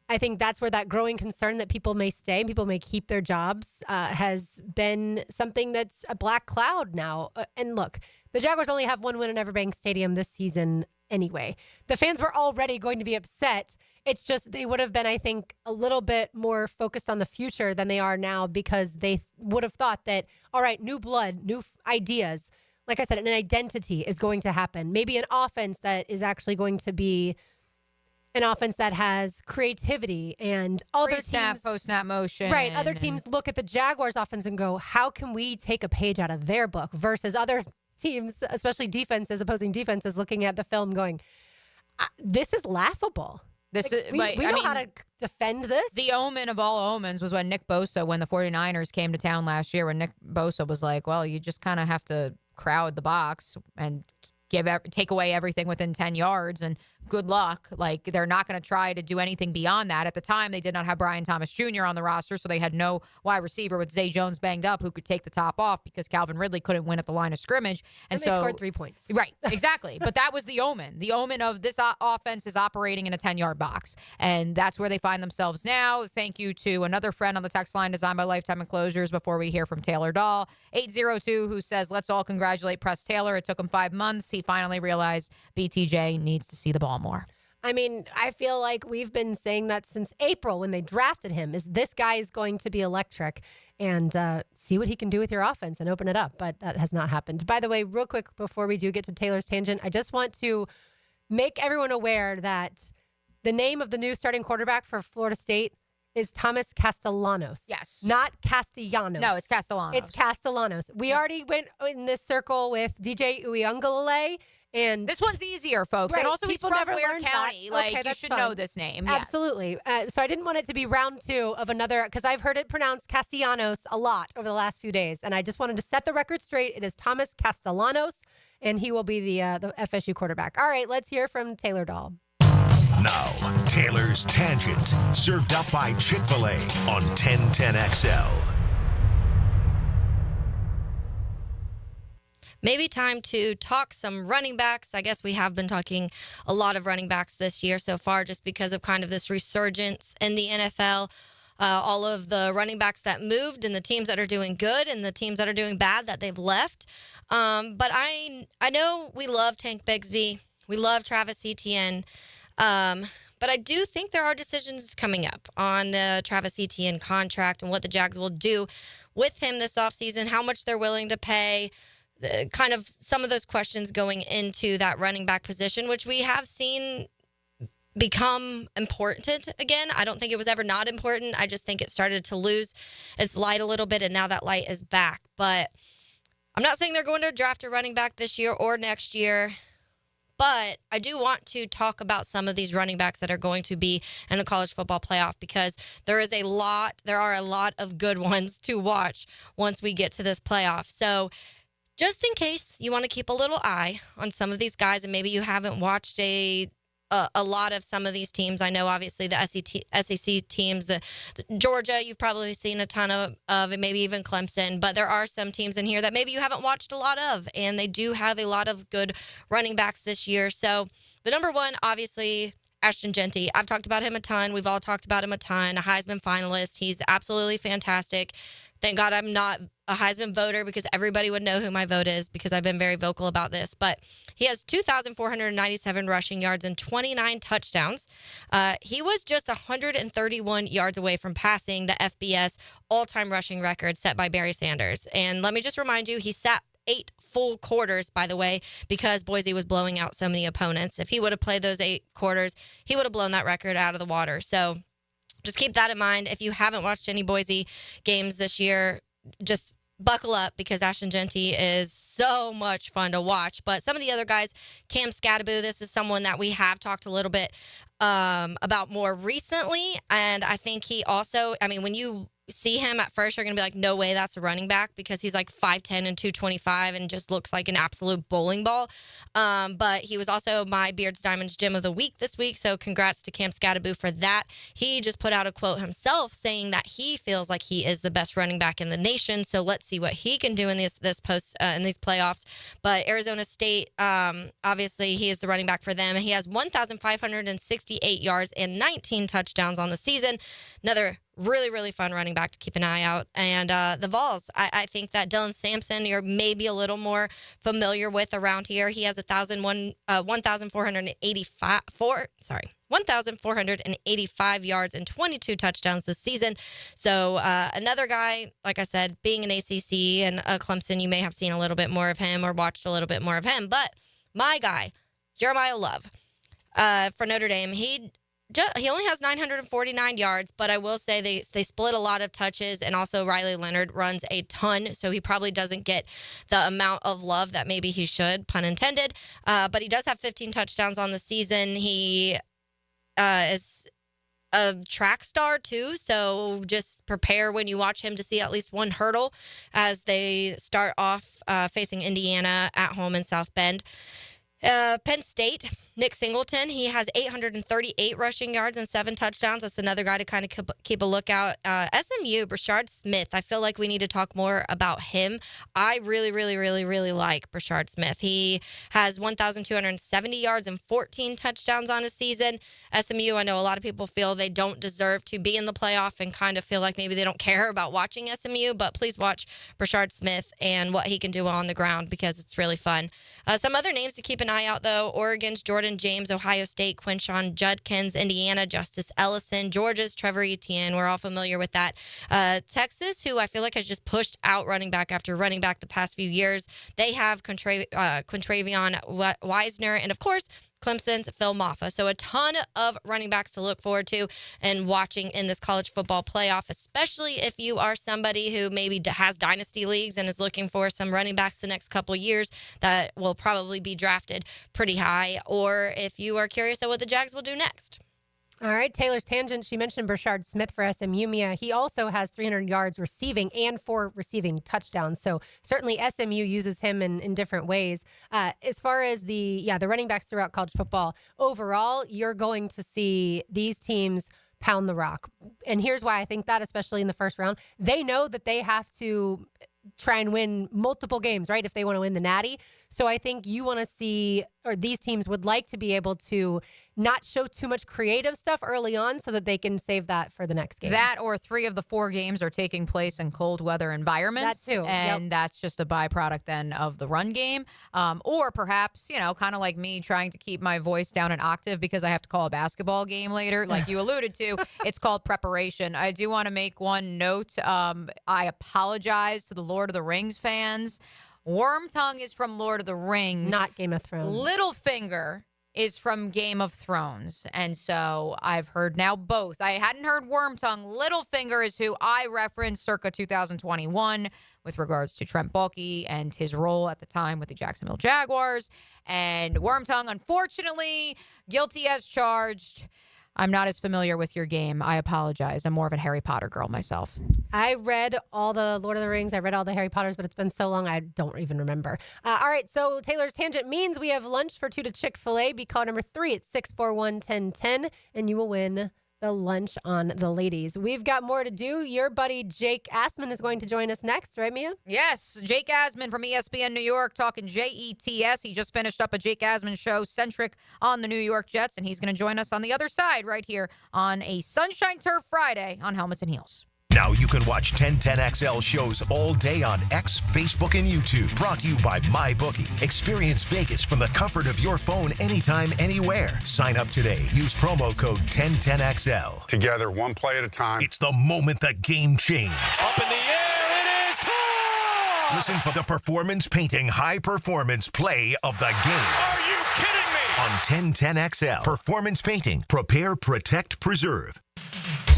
I think that's where that growing concern that people may stay, people may keep their jobs, has been something that's a black cloud now. And look, the Jaguars only have one win in Everbank Stadium this season anyway. The fans were already going to be upset. It's just they would have been, I think, a little bit more focused on the future than they are now because they would have thought that, all right, new blood, new ideas, like I said, an identity is going to happen. Maybe an offense that is actually going to be an offense that has creativity and other Pre-snap, teams, post-snap motion. Right. Other teams look at the Jaguars offense and go, how can we take a page out of their book versus other teams, especially defenses, opposing defenses, looking at the film going, this is laughable. We know how to defend this. The omen of all omens was when Nick Bosa, when the 49ers came to town last year, when Nick Bosa was like, well, you just kind of have to crowd the box and take away everything within 10 yards and good luck. Like, they're not going to try to do anything beyond that. At the time, they did not have Brian Thomas Jr. on the roster, so they had no wide receiver with Zay Jones banged up who could take the top off because Calvin Ridley couldn't win at the line of scrimmage. And so they scored 3 points. Right, exactly. But that was the omen. The omen of this offense is operating in a 10-yard box, and that's where they find themselves now. Thank you to another friend on the text line designed by Lifetime Enclosures before we hear from Taylor Dahl, 802, who says, let's all congratulate Press Taylor. It took him 5 months. He finally realized BTJ needs to see the ball more. I mean, I feel like we've been saying that since April when they drafted him, is this guy is going to be electric and see what he can do with your offense and open it up. But that has not happened. By the way, real quick, before we do get to Taylor's tangent, I just want to make everyone aware that the name of the new starting quarterback for Florida State is Thomas Castellanos. Yes. Not Castellanos. No, it's Castellanos. It's Castellanos. We already went in this circle with DJ Uyunglele. And this one's easier, folks. Right, and also, he's from Ware County. That. Like, okay, you should fine. know this name. Yes. Absolutely. So I didn't want it to be round 2 of another, because I've heard it pronounced Castellanos a lot over the last few days. And I just wanted to set the record straight. It is Thomas Castellanos, and he will be the FSU quarterback. All right, let's hear from Taylor Dahl. Now, Taylor's Tangent, served up by Chick-fil-A on 1010XL. Maybe time to talk some running backs. I guess we have been talking a lot of running backs this year so far just because of kind of this resurgence in the NFL. All of the running backs that moved and the teams that are doing good and the teams that are doing bad that they've left. But I know we love Tank Bigsby. We love Travis Etienne. But I do think there are decisions coming up on the Travis Etienne contract and what the Jags will do with him this offseason, how much they're willing to pay. Kind of some of those questions going into that running back position, which we have seen become important again. I don't think it was ever not important. I just think it started to lose its light a little bit, and now that light is back. But I'm not saying they're going to draft a running back this year or next year, but I do want to talk about some of these running backs that are going to be in the college football playoff because there are a lot of good ones to watch once we get to this playoff. So just in case you want to keep a little eye on some of these guys and maybe you haven't watched a lot of some of these teams. I know obviously the SEC teams, the Georgia, you've probably seen a ton of, and maybe even Clemson, but there are some teams in here that maybe you haven't watched a lot of, and they do have a lot of good running backs this year. So the number one, obviously, Ashton Jeanty. I've talked about him a ton. We've all talked about him a ton. A Heisman finalist. He's absolutely fantastic. Thank God I'm not a Heisman voter because everybody would know who my vote is because I've been very vocal about this. But he has 2,497 rushing yards and 29 touchdowns. He was just 131 yards away from passing the FBS all-time rushing record set by Barry Sanders. And let me just remind you, he sat 8 full quarters, by the way, because Boise was blowing out so many opponents. If he would have played those 8 quarters, he would have blown that record out of the water. So just keep that in mind. If you haven't watched any Boise games this year, just buckle up because Ashton Jeanty is so much fun to watch. But some of the other guys, Cam Scattaboo, this is someone that we have talked a little bit about more recently. And I think he also, I mean, when you see him at first, you're going to be like, no way that's a running back, because he's like 5'10 and 225 and just looks like an absolute bowling ball. But he was also my Beards Diamonds Gym of the Week this week, so congrats to Cam Scattaboo for that. He just put out a quote himself saying that he feels like he is the best running back in the nation, so let's see what he can do in these playoffs. But Arizona State, obviously, he is the running back for them. He has 1,568 yards and 19 touchdowns on the season. Another really, really fun running back to keep an eye out. And the Vols, I think that Dylan Sampson, you're maybe a little more familiar with around here. He has 1,485 yards and 22 touchdowns this season. So another guy, like I said, being an ACC and Clemson, you may have seen a little bit more of him or watched a little bit more of him. But my guy, Jeremiah Love, for Notre Dame, he only has 949 yards, but I will say they split a lot of touches, and also Riley Leonard runs a ton, so he probably doesn't get the amount of love that maybe he should, pun intended. But he does have 15 touchdowns on the season. He is a track star too, so just prepare when you watch him to see at least one hurdle as they start off facing Indiana at home in South Bend. Penn State, Nick Singleton, he has 838 rushing yards and 7 touchdowns. That's another guy to kind of keep a lookout. SMU, Brashard Smith, I feel like we need to talk more about him. I really, really, really, really like Brashard Smith. He has 1,270 yards and 14 touchdowns on his season. SMU, I know a lot of people feel they don't deserve to be in the playoff and kind of feel like maybe they don't care about watching SMU, but please watch Brashard Smith and what he can do on the ground, because it's really fun. Some other names to keep an eye out, though: Oregon's Jordan James, Ohio State, Quinshon Judkins, Indiana, Justice Ellison, Georgia's Trevor Etienne. We're all familiar with that. Texas, who I feel like has just pushed out running back after running back the past few years. They have Contravion Wisner, and of course, Clemson's Phil Maffa. So a ton of running backs to look forward to and watching in this college football playoff, especially if you are somebody who maybe has dynasty leagues and is looking for some running backs the next couple years that will probably be drafted pretty high, or if you are curious at what the Jags will do next. All right, Taylor's Tangent. She mentioned Brashard Smith for SMU. Mia, he also has 300 yards receiving and 4 receiving touchdowns. So certainly SMU uses him in different ways. As far as the running backs throughout college football, overall, you're going to see these teams pound the rock. And here's why I think that, especially in the first round. They know that they have to try and win multiple games, right, if they want to win the Natty. So I think you want to see, or these teams would like to be able to not show too much creative stuff early on so that they can save that for the next game. That, or 3 of the 4 games are taking place in cold weather environments. That too. And that's just a byproduct then of the run game. Or perhaps, kind of like me trying to keep my voice down an octave because I have to call a basketball game later. Like you alluded to, it's called preparation. I do want to make one note. I apologize to the Lord of the Rings fans. Wormtongue is from Lord of the Rings. Not Game of Thrones. Littlefinger is from Game of Thrones. And so I've heard now both. I hadn't heard Wormtongue. Littlefinger is who I referenced circa 2021 with regards to Trent Baalke and his role at the time with the Jacksonville Jaguars. And Wormtongue, unfortunately, guilty as charged. I'm not as familiar with your game. I apologize. I'm more of a Harry Potter girl myself. I read all the Lord of the Rings. I read all the Harry Potters, but it's been so long I don't even remember. All right, so Taylor's Tangent means we have lunch for 2 to Chick-fil-A. Be caller number 3 at 641-1010, and you will win the lunch on the ladies. We've got more to do. Your buddy Jake Asman is going to join us next, right, Mia? Yes, Jake Asman from ESPN New York talking JETS. He just finished up a Jake Asman show centric on the New York Jets, and he's going to join us on the other side right here on a Sunshine Turf Friday on Helmets and Heels. Now you can watch 1010XL shows all day on X, Facebook, and YouTube. Brought to you by MyBookie. Experience Vegas from the comfort of your phone anytime, anywhere. Sign up today. Use promo code 1010XL. Together, one play at a time. It's the moment the game changed. Up in the air, it is caught! Listen for the performance painting high performance play of the game. Are you kidding me? On 1010XL. Performance painting. Prepare, protect, preserve.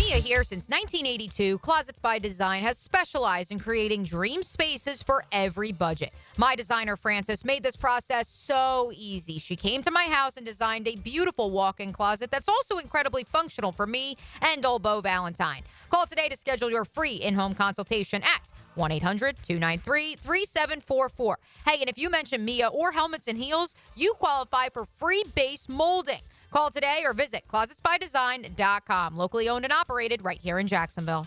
Mia here. Since 1982, Closets by Design has specialized in creating dream spaces for every budget. My designer, Frances, made this process so easy. She came to my house and designed a beautiful walk-in closet that's also incredibly functional for me and old Beau Valentine. Call today to schedule your free in-home consultation at 1-800-293-3744. Hey, and if you mention Mia or Helmets and Heels, you qualify for free base molding. Call today or visit closetsbydesign.com. Locally owned and operated right here in Jacksonville.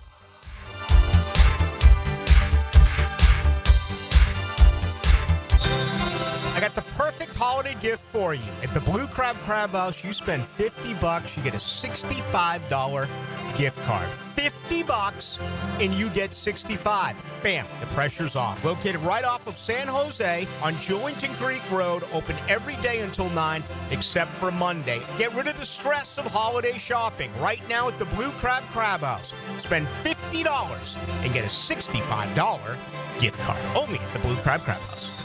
I got the perfect holiday gift for you. At the Blue Crab House, you spend $50, you get a $65 gift card. $50 and you get $65. Bam, the pressure's off. Located right off of San Jose on Jewington Creek Road, open every day until 9 except for Monday. Get rid of the stress of holiday shopping right now at the Blue Crab House. Spend $50 and get a $65 gift card. Only at the Blue Crab House.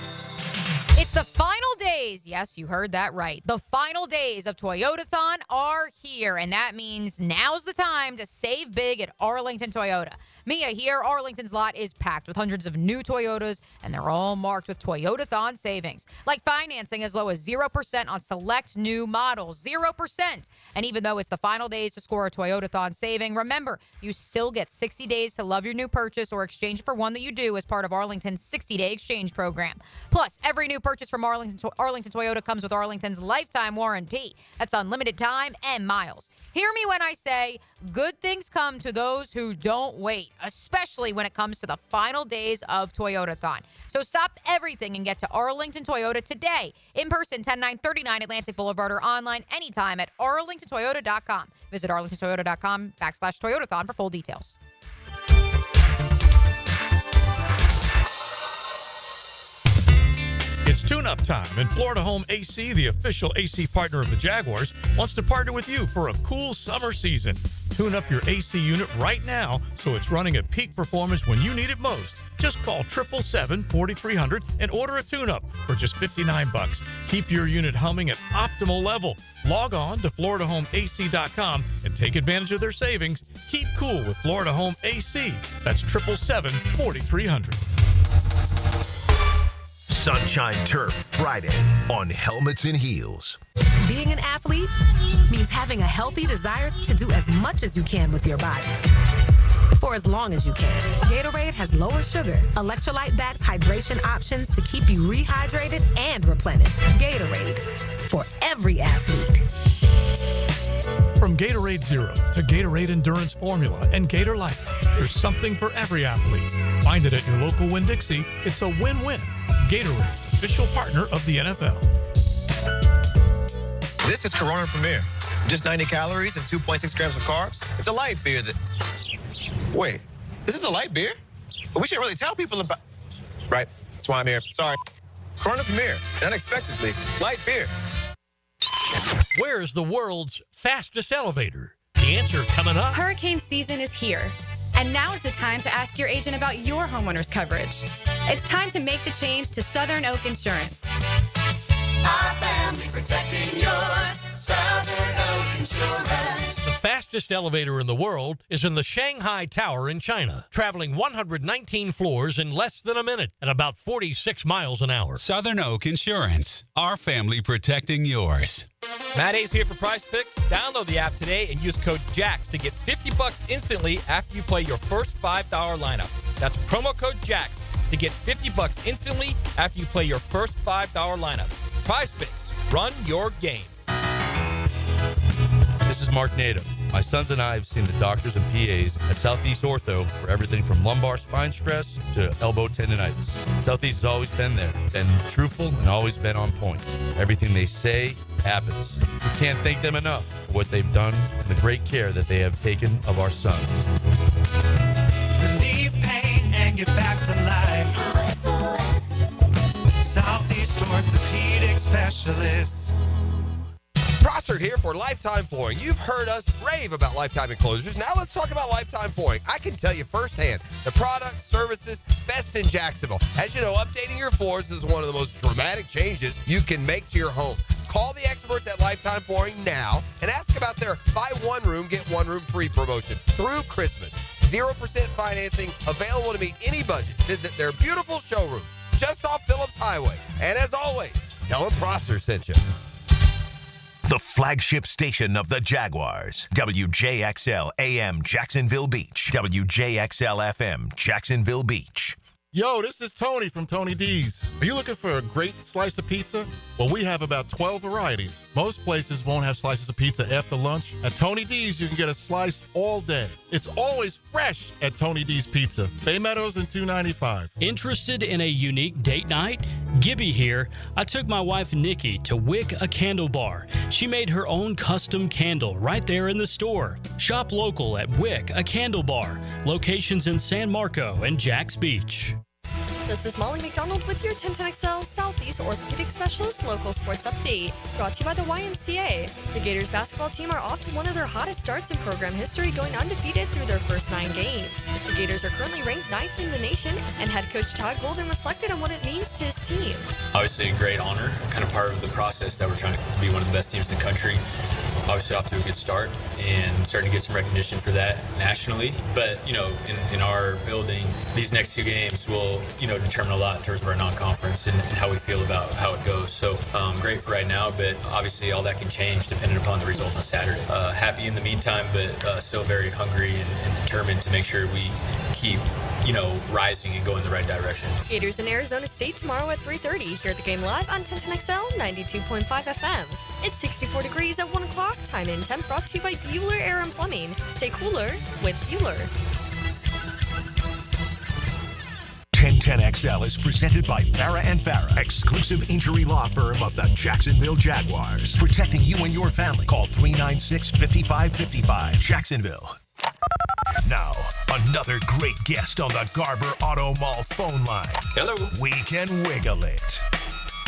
It's the final days. Yes, you heard that right. The final days of Toyotathon are here, and that means now's the time to save big at Arlington Toyota. Mia here, Arlington's lot is packed with hundreds of new Toyotas, and they're all marked with Toyotathon savings, like financing as low as 0% on select new models. 0%. And even though it's the final days to score a Toyotathon saving, remember, you still get 60 days to love your new purchase or exchange for one that you do as part of Arlington's 60-day exchange program. Plus, every new purchase from Arlington Toyota comes with Arlington's lifetime warranty. That's unlimited time and miles. Hear me when I say good things come to those who don't wait, especially when it comes to the final days of Toyotathon. So stop everything and get to Arlington Toyota today. In person, 10939 Atlantic Boulevard, or online anytime at arlingtontoyota.com. Visit arlingtontoyota.com/Toyotathon for full details. It's tune-up time, and Florida Home AC, the official AC partner of the Jaguars, wants to partner with you for a cool summer season. Tune up your AC unit right now so it's running at peak performance when you need it most. Just call 777-4300 and order a tune-up for just $59. Keep your unit humming at optimal level. Log on to FloridaHomeAC.com and take advantage of their savings. Keep cool with Florida Home AC. That's 777-4300. Sunshine Turf Friday on Helmets and Heels. Being an athlete means having a healthy desire to do as much as you can with your body for as long as you can. Gatorade has lower sugar, electrolyte-backed hydration options to keep you rehydrated and replenished. Gatorade, for every athlete. From Gatorade Zero to Gatorade Endurance Formula and Gator Light, there's something for every athlete. Find it at your local Winn-Dixie. It's a win-win. Gatorade, official partner of the NFL. This is Corona Premier. Just 90 calories and 2.6 grams of carbs. It's a light beer that... Wait, this is a light beer? But we should really tell people about... Right, that's why I'm here. Sorry. Corona Premier, unexpectedly, light beer. Where's the world's fastest elevator? The answer coming up. Hurricane season is here. And now is the time to ask your agent about your homeowner's coverage. It's time to make the change to Southern Oak Insurance. Our family protecting yours. Southern Oak Insurance. The fastest elevator in the world is in the Shanghai Tower in China, traveling 119 floors in less than a minute at about 46 miles an hour. Southern Oak Insurance. Our family protecting yours. Matt A's here for Prize Picks. Download the app today and use code JAX to get $50 instantly after you play your first $5 lineup. That's promo code JAX to get $50 instantly after you play your first $5 lineup. Prize Picks. Run your game. This is Mark Nato. My sons and I have seen the doctors and PAs at Southeast Ortho for everything from lumbar spine stress to elbow tendonitis. Southeast has always been there, been truthful, and always been on point. Everything they say happens. We can't thank them enough for what they've done and the great care that they have taken of our sons. Relieve pain and get back to life. Southeast Orthopedic Specialists. Prossard here for Lifetime Flooring. You've heard us rave about Lifetime Enclosures. Now let's talk about Lifetime Flooring. I can tell you firsthand, the product, services, best in Jacksonville. As you know, updating your floors is one of the most dramatic changes you can make to your home. Call the experts at Lifetime Flooring now and ask about their buy one room, get one room free promotion through Christmas. 0% financing, available to meet any budget. Visit their beautiful showroom just off Phillips Highway. And as always, tell them Prosser sent you. The flagship station of the Jaguars. WJXL AM Jacksonville Beach. WJXL FM Jacksonville Beach. Yo, this is Tony from Tony D's. Are you looking for a great slice of pizza? Well, we have about 12 varieties. Most places won't have slices of pizza after lunch. At Tony D's, you can get a slice all day. It's always fresh at Tony D's Pizza. Bay Meadows and 295. Interested in a unique date night? Gibby here. I took my wife Nikki to Wick a Candle Bar. She made her own custom candle right there in the store. Shop local at Wick a Candle Bar. Locations in San Marco and Jacks Beach. This is Molly McDonald with your 1010XL Southeast Orthopedic Specialist Local Sports Update, brought to you by the YMCA. The Gators basketball team are off to one of their hottest starts in program history, going undefeated through their first 9 games. The Gators are currently ranked 9th in the nation, and head coach Todd Golden reflected on what it means to his team. Obviously a great honor, kind of part of the process that we're trying to be one of the best teams in the country. Obviously off to a good start and starting to get some recognition for that nationally. But, in our building, these next 2 games will, determine a lot in terms of our non-conference and how we feel about how it goes. So great for right now, but obviously all that can change depending upon the result on Saturday. Happy in the meantime, but still very hungry and determined to make sure we keep rising and go in the right direction. Gators in Arizona State tomorrow at 3:30. Hear the game live on 1010XL 92.5 FM. It's 64 degrees at 1 o'clock. Time and temp brought to you by Bueller Air and Plumbing. Stay cooler with Bueller. 1010XL is presented by Farah and Farah, exclusive injury law firm of the Jacksonville Jaguars. Protecting you and your family. Call 396-5555. Jacksonville. Now, another great guest on the Garber Auto Mall phone line. Hello. We can wiggle it.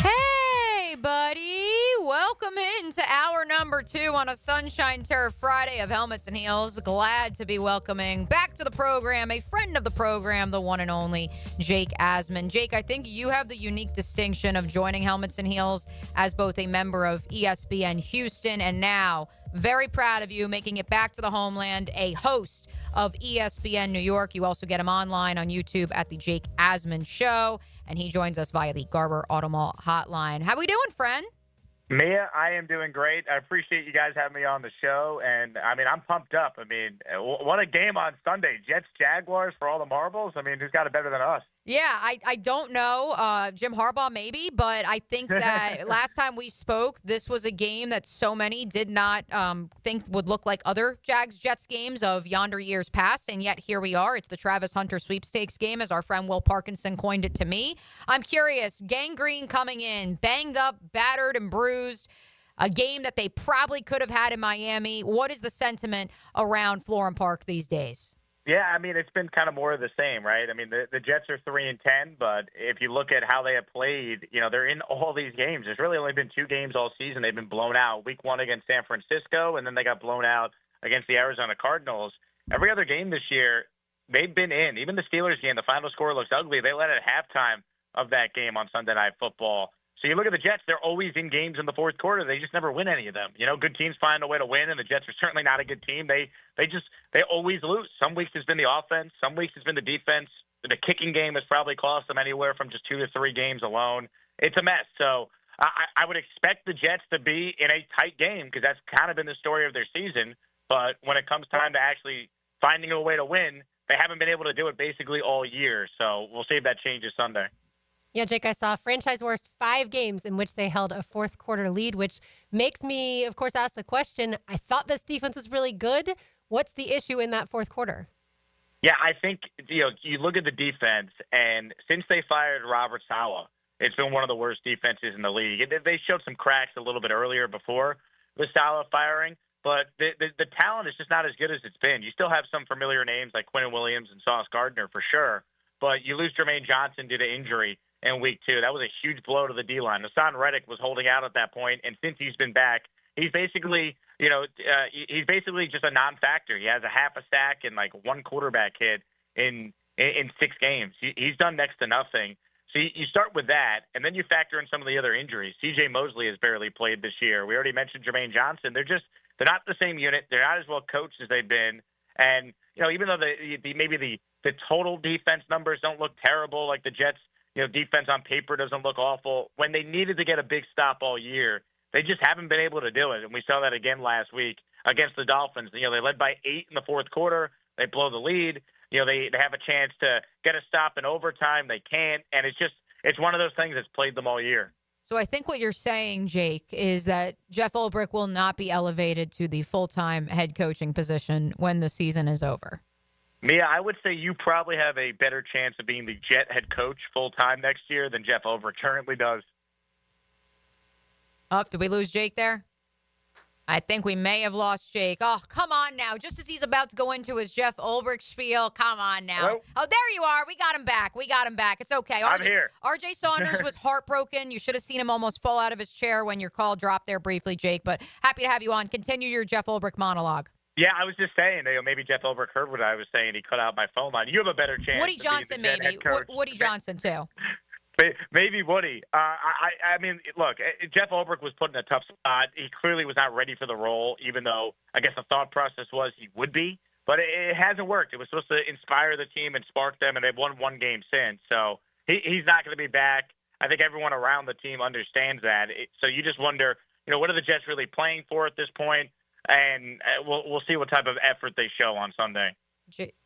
Hey, buddy. Welcome into hour number 2 on a Sunshine Turf Friday of Helmets and Heels. Glad to be welcoming back to the program a friend of the program, the one and only Jake Asman. Jake, I think you have the unique distinction of joining Helmets and Heels as both a member of ESPN Houston and now, very proud of you, making it back to the homeland, a host of ESPN New York. You also get him online on YouTube at the Jake Asman Show, and he joins us via the Garber Auto Mall hotline. How we doing, friend? Mia, I am doing great. I appreciate you guys having me on the show, and I'm pumped up. What a game on Sunday. Jets, Jaguars for all the marbles. Who's got it better than us? Yeah, I don't know. Jim Harbaugh maybe, but I think that last time we spoke, this was a game that so many did not think would look like other Jags-Jets games of yonder years past, and yet here we are. It's the Travis Hunter sweepstakes game, as our friend Will Parkinson coined it to me. I'm curious, gangrene coming in, banged up, battered, and bruised, a game that they probably could have had in Miami. What is the sentiment around Florham Park these days? Yeah, it's been kind of more of the same, right? The Jets are 3-10, but if you look at how they have played, they're in all these games. There's really only been 2 games all season they've been blown out. Week 1 against San Francisco, and then they got blown out against the Arizona Cardinals. Every other game this year, they've been in. Even the Steelers game, the final score looks ugly. They led at halftime of that game on Sunday Night Football. So you look at the Jets, they're always in games in the fourth quarter. They just never win any of them. Good teams find a way to win, and the Jets are certainly not a good team. They always lose. Some weeks it's been the offense. Some weeks it's been the defense. The kicking game has probably cost them anywhere from just 2 to 3 games alone. It's a mess. So I would expect the Jets to be in a tight game because that's kind of been the story of their season. But when it comes time to actually finding a way to win, they haven't been able to do it basically all year. So we'll see if that changes Sunday. Yeah, Jake, I saw franchise worst 5 games in which they held a fourth quarter lead, which makes me, of course, ask the question, I thought this defense was really good. What's the issue in that fourth quarter? Yeah, I think, you look at the defense, and since they fired Robert Saleh, it's been one of the worst defenses in the league. They showed some cracks a little bit earlier before the Saleh firing, but the talent is just not as good as it's been. You still have some familiar names like Quinnen Williams and Sauce Gardner for sure, but you lose Jermaine Johnson due to injury in week 2. That was a huge blow to the D-line. Hassan Reddick was holding out at that point, and since he's been back, he's basically, he's basically just a non-factor. He has a half a sack and 1 quarterback hit in 6 games. He's done next to nothing. So So you start with that, and then you factor in some of the other injuries. C.J. Mosley has barely played this year. We already mentioned Jermaine Johnson. They're not the same unit. They're not as well coached as they've been. And, even though maybe the total defense numbers don't look terrible, like the Jets, defense on paper doesn't look awful, when they needed to get a big stop all year, they just haven't been able to do it. And we saw that again last week against the Dolphins. They led by 8 in the fourth quarter. They blow the lead. They have a chance to get a stop in overtime. They can't. And it's one of those things that's played them all year. So I think what you're saying, Jake, is that Jeff Ulbrich will not be elevated to the full-time head coaching position when the season is over. Mia, I would say you probably have a better chance of being the Jet head coach full-time next year than Jeff Ulbrich currently does. Oh, did we lose Jake there? I think we may have lost Jake. Oh, come on now. Just as he's about to go into his Jeff Ulbrich spiel, come on now. Hello? Oh, there you are. We got him back. It's okay. I'm here. RJ Saunders was heartbroken. You should have seen him almost fall out of his chair when your call dropped there briefly, Jake. But happy to have you on. Continue your Jeff Ulbrich monologue. Yeah, I was just saying, maybe Jeff Ulbrich heard what I was saying. He cut out my phone line. You have a better chance. Woody Johnson, maybe. Woody Johnson, too. Maybe Woody. I mean, look, Jeff Ulbrich was put in a tough spot. He clearly was not ready for the role, even though I guess the thought process was he would be. But it hasn't worked. It was supposed to inspire the team and spark them, and they've won one game since. So he's not going to be back. I think everyone around the team understands that. So you just wonder, what are the Jets really playing for at this point? And we'll see what type of effort they show on Sunday.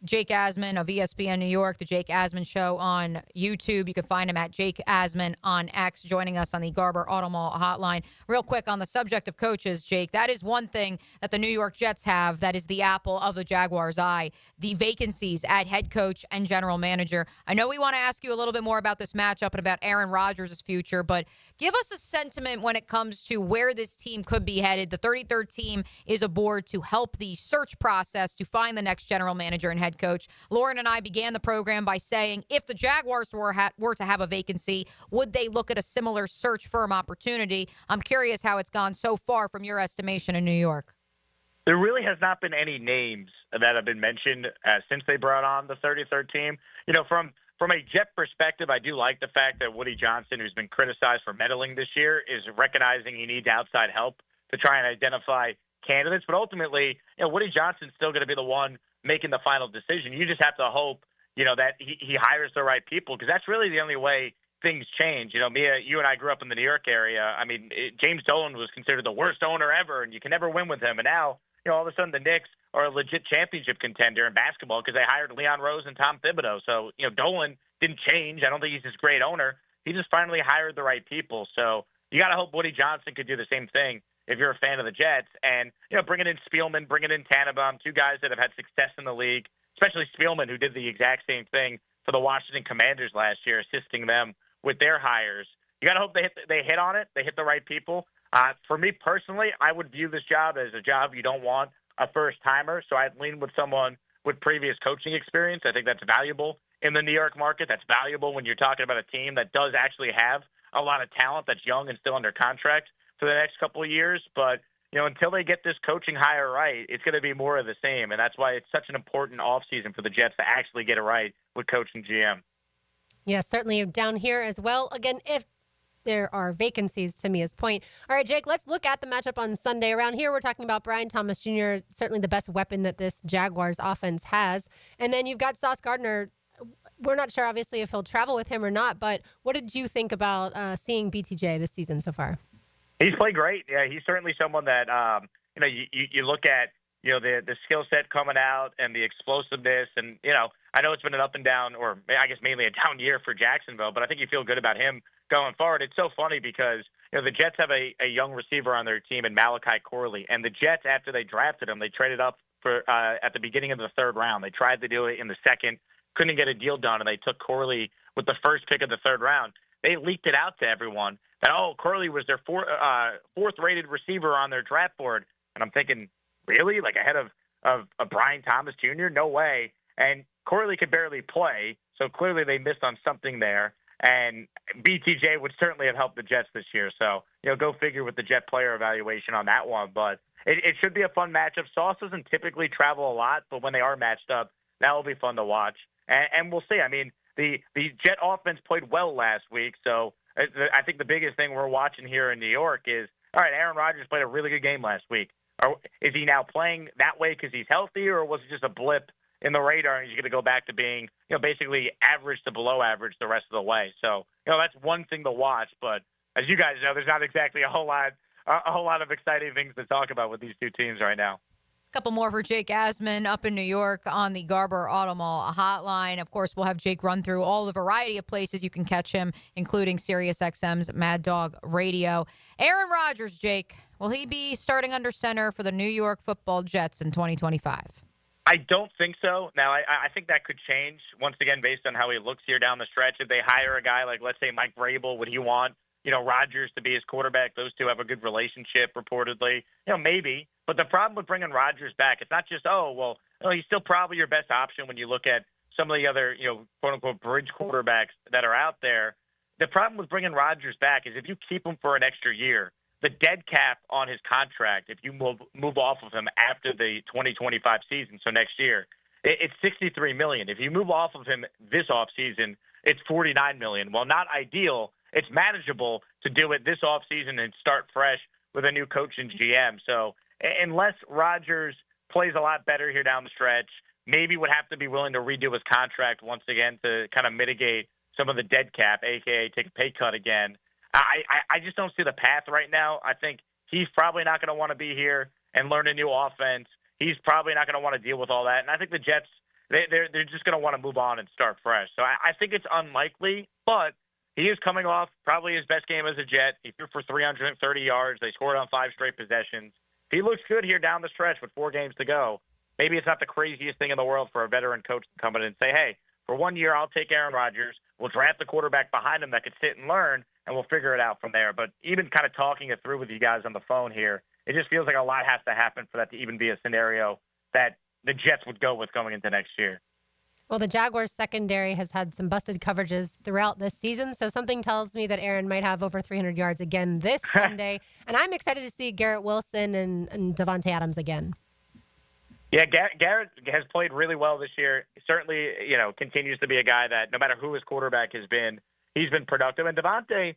Jake Asman of ESPN New York, the Jake Asman Show on YouTube. You can find him at Jake Asman on X, joining us on the Garber Auto Mall hotline. Real quick, on the subject of coaches, Jake, that is one thing that the New York Jets have that is the apple of the Jaguars' eye, the vacancies at head coach and general manager. I know we want to ask you a little bit more about this matchup and about Aaron Rodgers' future, but give us a sentiment when it comes to where this team could be headed. The 33rd team is aboard to help the search process to find the next general manager and head coach. Lauren and I began the program by saying if the Jaguars were to have a vacancy, would they look at a similar search firm opportunity? I'm curious how it's gone so far from your estimation in New York. There really has not been any names that have been mentioned since they brought on the 33rd team. From a Jet perspective, I do like the fact that Woody Johnson, who's been criticized for meddling this year, is recognizing he needs outside help to try and identify candidates. But ultimately, Woody Johnson's still going to be the one making the final decision. You just have to hope, that he hires the right people, because that's really the only way things change. Mia, you and I grew up in the New York area. I mean, James Dolan was considered the worst owner ever, and you can never win with him. And now, all of a sudden the Knicks are a legit championship contender in basketball because they hired Leon Rose and Tom Thibodeau. So, Dolan didn't change. I don't think he's this great owner. He just finally hired the right people. So you got to hope Woody Johnson could do the same thing if you're a fan of the Jets. And, bringing in Spielman, bringing in Tannenbaum, two guys that have had success in the league, especially Spielman, who did the exact same thing for the Washington Commanders last year, assisting them with their hires. You got to hope they hit on it. They hit the right people. For me personally, I would view this job as a job you don't want a first-timer, so I'd lean with someone with previous coaching experience. I think that's valuable in the New York market. That's valuable when you're talking about a team that does actually have a lot of talent that's young and still under contract for the next couple of years. But, until they get this coaching hire right, it's going to be more of the same. And that's why it's such an important offseason for the Jets to actually get it right with coach and GM. Yes, certainly down here as well. Again, if there are vacancies, to Mia's point. All right, Jake, let's look at the matchup on Sunday. Around here, we're talking about Brian Thomas Jr., certainly the best weapon that this Jaguars offense has. And then you've got Sauce Gardner. We're not sure, obviously, if he'll travel with him or not, but what did you think about seeing BTJ this season so far? He's played great. Yeah, he's certainly someone that, you look at, the skill set coming out and the explosiveness. And, I know it's been an up and down, or I guess mainly a down year for Jacksonville, but I think you feel good about him going forward. It's so funny because, the Jets have a young receiver on their team in Malachi Corley. And the Jets, after they drafted him, they traded up for at the beginning of the third round. They tried to do it in the second, couldn't get a deal done, and they took Corley with the first pick of the third round. They leaked it out to everyone that, Corley was their fourth-rated receiver on their draft board. And I'm thinking, really? Like ahead of Brian Thomas Jr.? No way. And Corley could barely play, so clearly they missed on something there. And BTJ would certainly have helped the Jets this year. So, go figure with the Jet player evaluation on that one. But it should be a fun matchup. Sauce doesn't typically travel a lot, but when they are matched up, that will be fun to watch. And we'll see. I mean, the Jet offense played well last week. So I think the biggest thing we're watching here in New York is, all right, Aaron Rodgers played a really good game last week. Is he now playing that way because he's healthy, or was it just a blip in the radar and he's going to go back to being, basically average to below average the rest of the way? So, that's one thing to watch. But as you guys know, there's not exactly a whole lot of exciting things to talk about with these two teams right now. A couple more for Jake Asman up in New York on the Garber Auto Mall hotline. Of course, we'll have Jake run through all the variety of places you can catch him, including SiriusXM's Mad Dog Radio. Aaron Rodgers, Jake, will he be starting under center for the New York Football Jets in 2025? I don't think so. Now, I think that could change, once again, based on how he looks here down the stretch. If they hire a guy like, let's say, Mike Vrabel, would he want Rodgers to be his quarterback? Those two have a good relationship, reportedly. Maybe. But the problem with bringing Rodgers back, it's not just, he's still probably your best option when you look at some of the other, quote-unquote, bridge quarterbacks that are out there. The problem with bringing Rodgers back is if you keep him for an extra year, the dead cap on his contract, if you move off of him after the 2025 season, so next year, it's $63 million. If you move off of him this offseason, it's $49 million. While not ideal, it's manageable to do it this offseason and start fresh with a new coach and GM. So unless Rodgers plays a lot better here down the stretch, maybe would have to be willing to redo his contract once again to kind of mitigate some of the dead cap, a.k.a. take a pay cut again. I just don't see the path right now. I think he's probably not going to want to be here and learn a new offense. He's probably not going to want to deal with all that. And I think the Jets, they're just going to want to move on and start fresh. So I think it's unlikely, but he is coming off probably his best game as a Jet. He threw for 330 yards. They scored on 5 straight possessions. If he looks good here down the stretch with 4 games to go, maybe it's not the craziest thing in the world for a veteran coach to come in and say, hey, for 1 year, I'll take Aaron Rodgers. We'll draft the quarterback behind him that could sit and learn, and we'll figure it out from there. But even kind of talking it through with you guys on the phone here, it just feels like a lot has to happen for that to even be a scenario that the Jets would go with going into next year. Well, the Jaguars secondary has had some busted coverages throughout this season, so something tells me that Aaron might have over 300 yards again this Sunday. And I'm excited to see Garrett Wilson and Devontae Adams again. Yeah, Garrett has played really well this year. Certainly, continues to be a guy that no matter who his quarterback has been, he's been productive. And Devontae,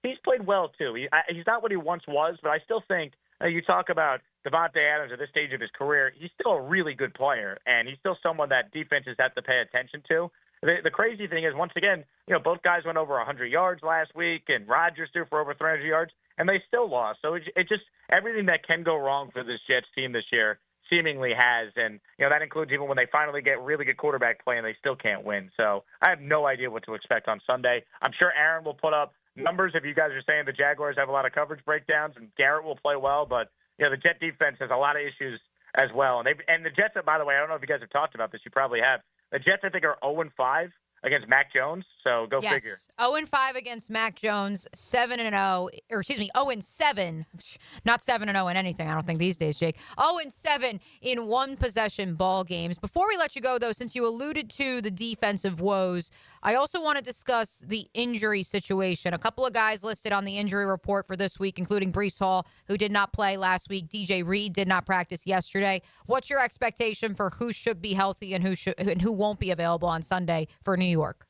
he's played well too. He's not what he once was, but I still think you talk about Devontae Adams at this stage of his career, he's still a really good player, and he's still someone that defenses have to pay attention to. The crazy thing is, once again, both guys went over 100 yards last week, and Rodgers threw for over 300 yards, and they still lost. So it just everything that can go wrong for this Jets team this year seemingly has, and that includes even when they finally get really good quarterback play and they still can't win. So I have no idea what to expect on Sunday. I'm sure Aaron will put up numbers if you guys are saying the Jaguars have a lot of coverage breakdowns, and Garrett will play well, but the Jet defense has a lot of issues as well. And the Jets, by the way, I don't know if you guys have talked about this. You probably have. The Jets, I think, are 0-5 against Mac Jones, so go figure. Yes, 0-5 against Mac Jones, 0-7, not 7-0 in anything, I don't think these days, Jake. 0-7 in one-possession ball games. Before we let you go, though, since you alluded to the defensive woes, I also want to discuss the injury situation. A couple of guys listed on the injury report for this week, including Breece Hall, who did not play last week. DJ Reed did not practice yesterday. What's your expectation for who should be healthy and who won't be available on Sunday for New York?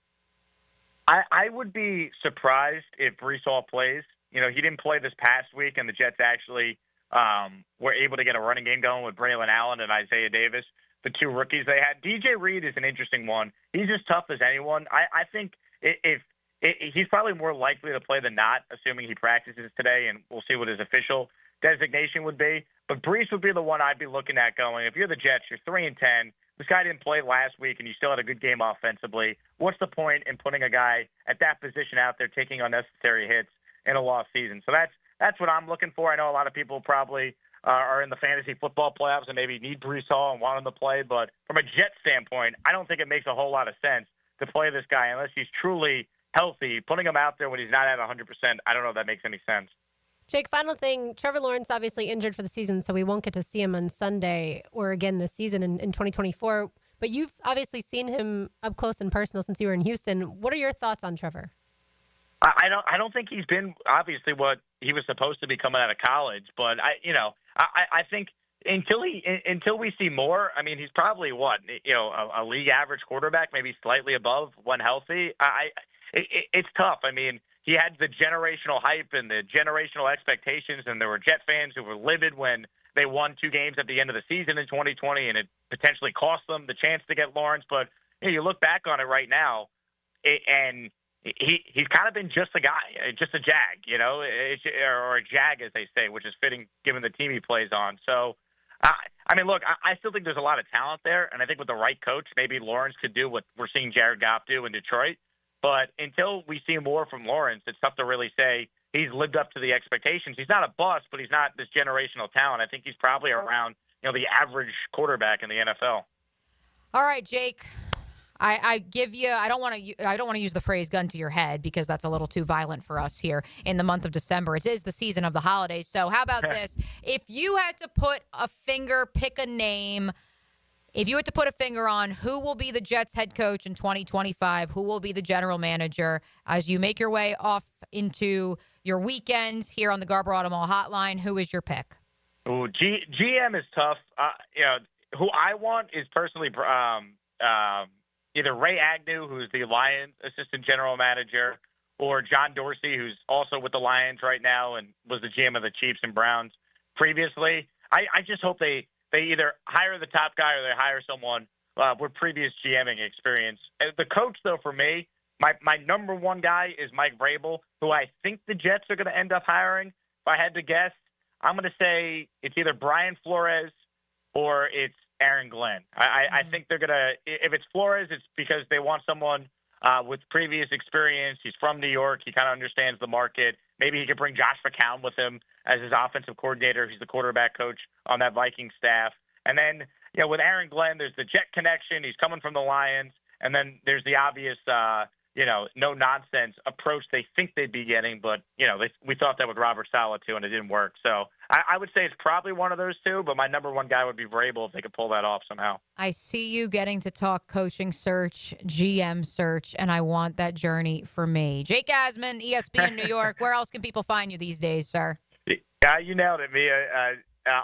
I would be surprised if Breece Hall plays. He didn't play this past week, and the Jets actually were able to get a running game going with Braylon Allen and Isaiah Davis, the 2 rookies they had. DJ Reed is an interesting one. He's as tough as anyone. I think if he's probably more likely to play than not, assuming he practices today, and we'll see what his official designation would be. But Breece would be the one I'd be looking at going, if you're the Jets, you're 3-10. This guy didn't play last week, and you still had a good game offensively. What's the point in putting a guy at that position out there taking unnecessary hits in a lost season? So that's what I'm looking for. I know a lot of people probably are in the fantasy football playoffs and maybe need Breece Hall and want him to play. But from a Jet standpoint, I don't think it makes a whole lot of sense to play this guy unless he's truly healthy. Putting him out there when he's not at 100%, I don't know if that makes any sense. Jake, final thing. Trevor Lawrence obviously injured for the season, so we won't get to see him on Sunday or again this season in 2024. But you've obviously seen him up close and personal since you were in Houston. What are your thoughts on Trevor? I don't think he's been obviously what he was supposed to be coming out of college, but I think until we see more, I mean, he's probably a league average quarterback, maybe slightly above when healthy. It's tough. I mean, he had the generational hype and the generational expectations, and there were Jet fans who were livid when they won 2 games at the end of the season in 2020, and it potentially cost them the chance to get Lawrence. But you look back on it right now, and he's kind of been just a guy, just a Jag, or a Jag, as they say, which is fitting given the team he plays on. So, I mean, look, I still think there's a lot of talent there, and I think with the right coach, maybe Lawrence could do what we're seeing Jared Goff do in Detroit. But until we see more from Lawrence, it's tough to really say he's lived up to the expectations. He's not a bust, but he's not this generational talent. I think he's probably around, the average quarterback in the NFL. All right, Jake. I give you. I don't want to use the phrase "gun to your head" because that's a little too violent for us here in the month of December. It is the season of the holidays. So how about this? If you had to pick a name. If you had to put a finger on who will be the Jets head coach in 2025, who will be the general manager as you make your way off into your weekend here on the Garber Auto Mall hotline, who is your pick? Ooh, GM is tough. Who I want is personally either Ray Agnew, who's the Lions assistant general manager, or John Dorsey, who's also with the Lions right now and was the GM of the Chiefs and Browns previously. I just hope they either hire the top guy or they hire someone with previous GMing experience. The coach, though, for me, my number one guy is Mike Vrabel, who I think the Jets are going to end up hiring. If I had to guess, I'm going to say it's either Brian Flores or it's Aaron Glenn. I think they're going to – if it's Flores, it's because they want someone with previous experience. He's from New York. He kind of understands the market. Maybe he could bring Josh McCown with him as his offensive coordinator. He's the quarterback coach on that Viking staff. And then, with Aaron Glenn, there's the Jet connection. He's coming from the Lions. And then there's the obvious, no-nonsense approach they think they'd be getting. But, we thought that with Robert Saleh, too, and it didn't work. So I would say it's probably one of those two, but my number one guy would be Vrabel if they could pull that off somehow. I see you getting to talk coaching search, GM search, and I want that journey for me. Jake Asman, ESPN New York. Where else can people find you these days, sir? Yeah, you nailed it, Mia.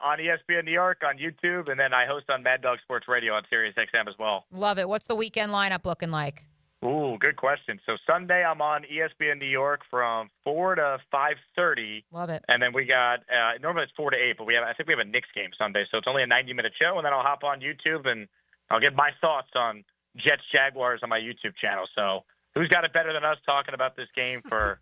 On ESPN New York, on YouTube, and then I host on Mad Dog Sports Radio on Sirius XM as well. Love it. What's the weekend lineup looking like? Ooh, good question. So Sunday I'm on ESPN New York from 4 to 5:30. Love it. And then we got normally it's 4 to 8, but I think we have a Knicks game Sunday, so it's only a 90-minute show. And then I'll hop on YouTube and I'll get my thoughts on Jets Jaguars on my YouTube channel. So who's got it better than us talking about this game for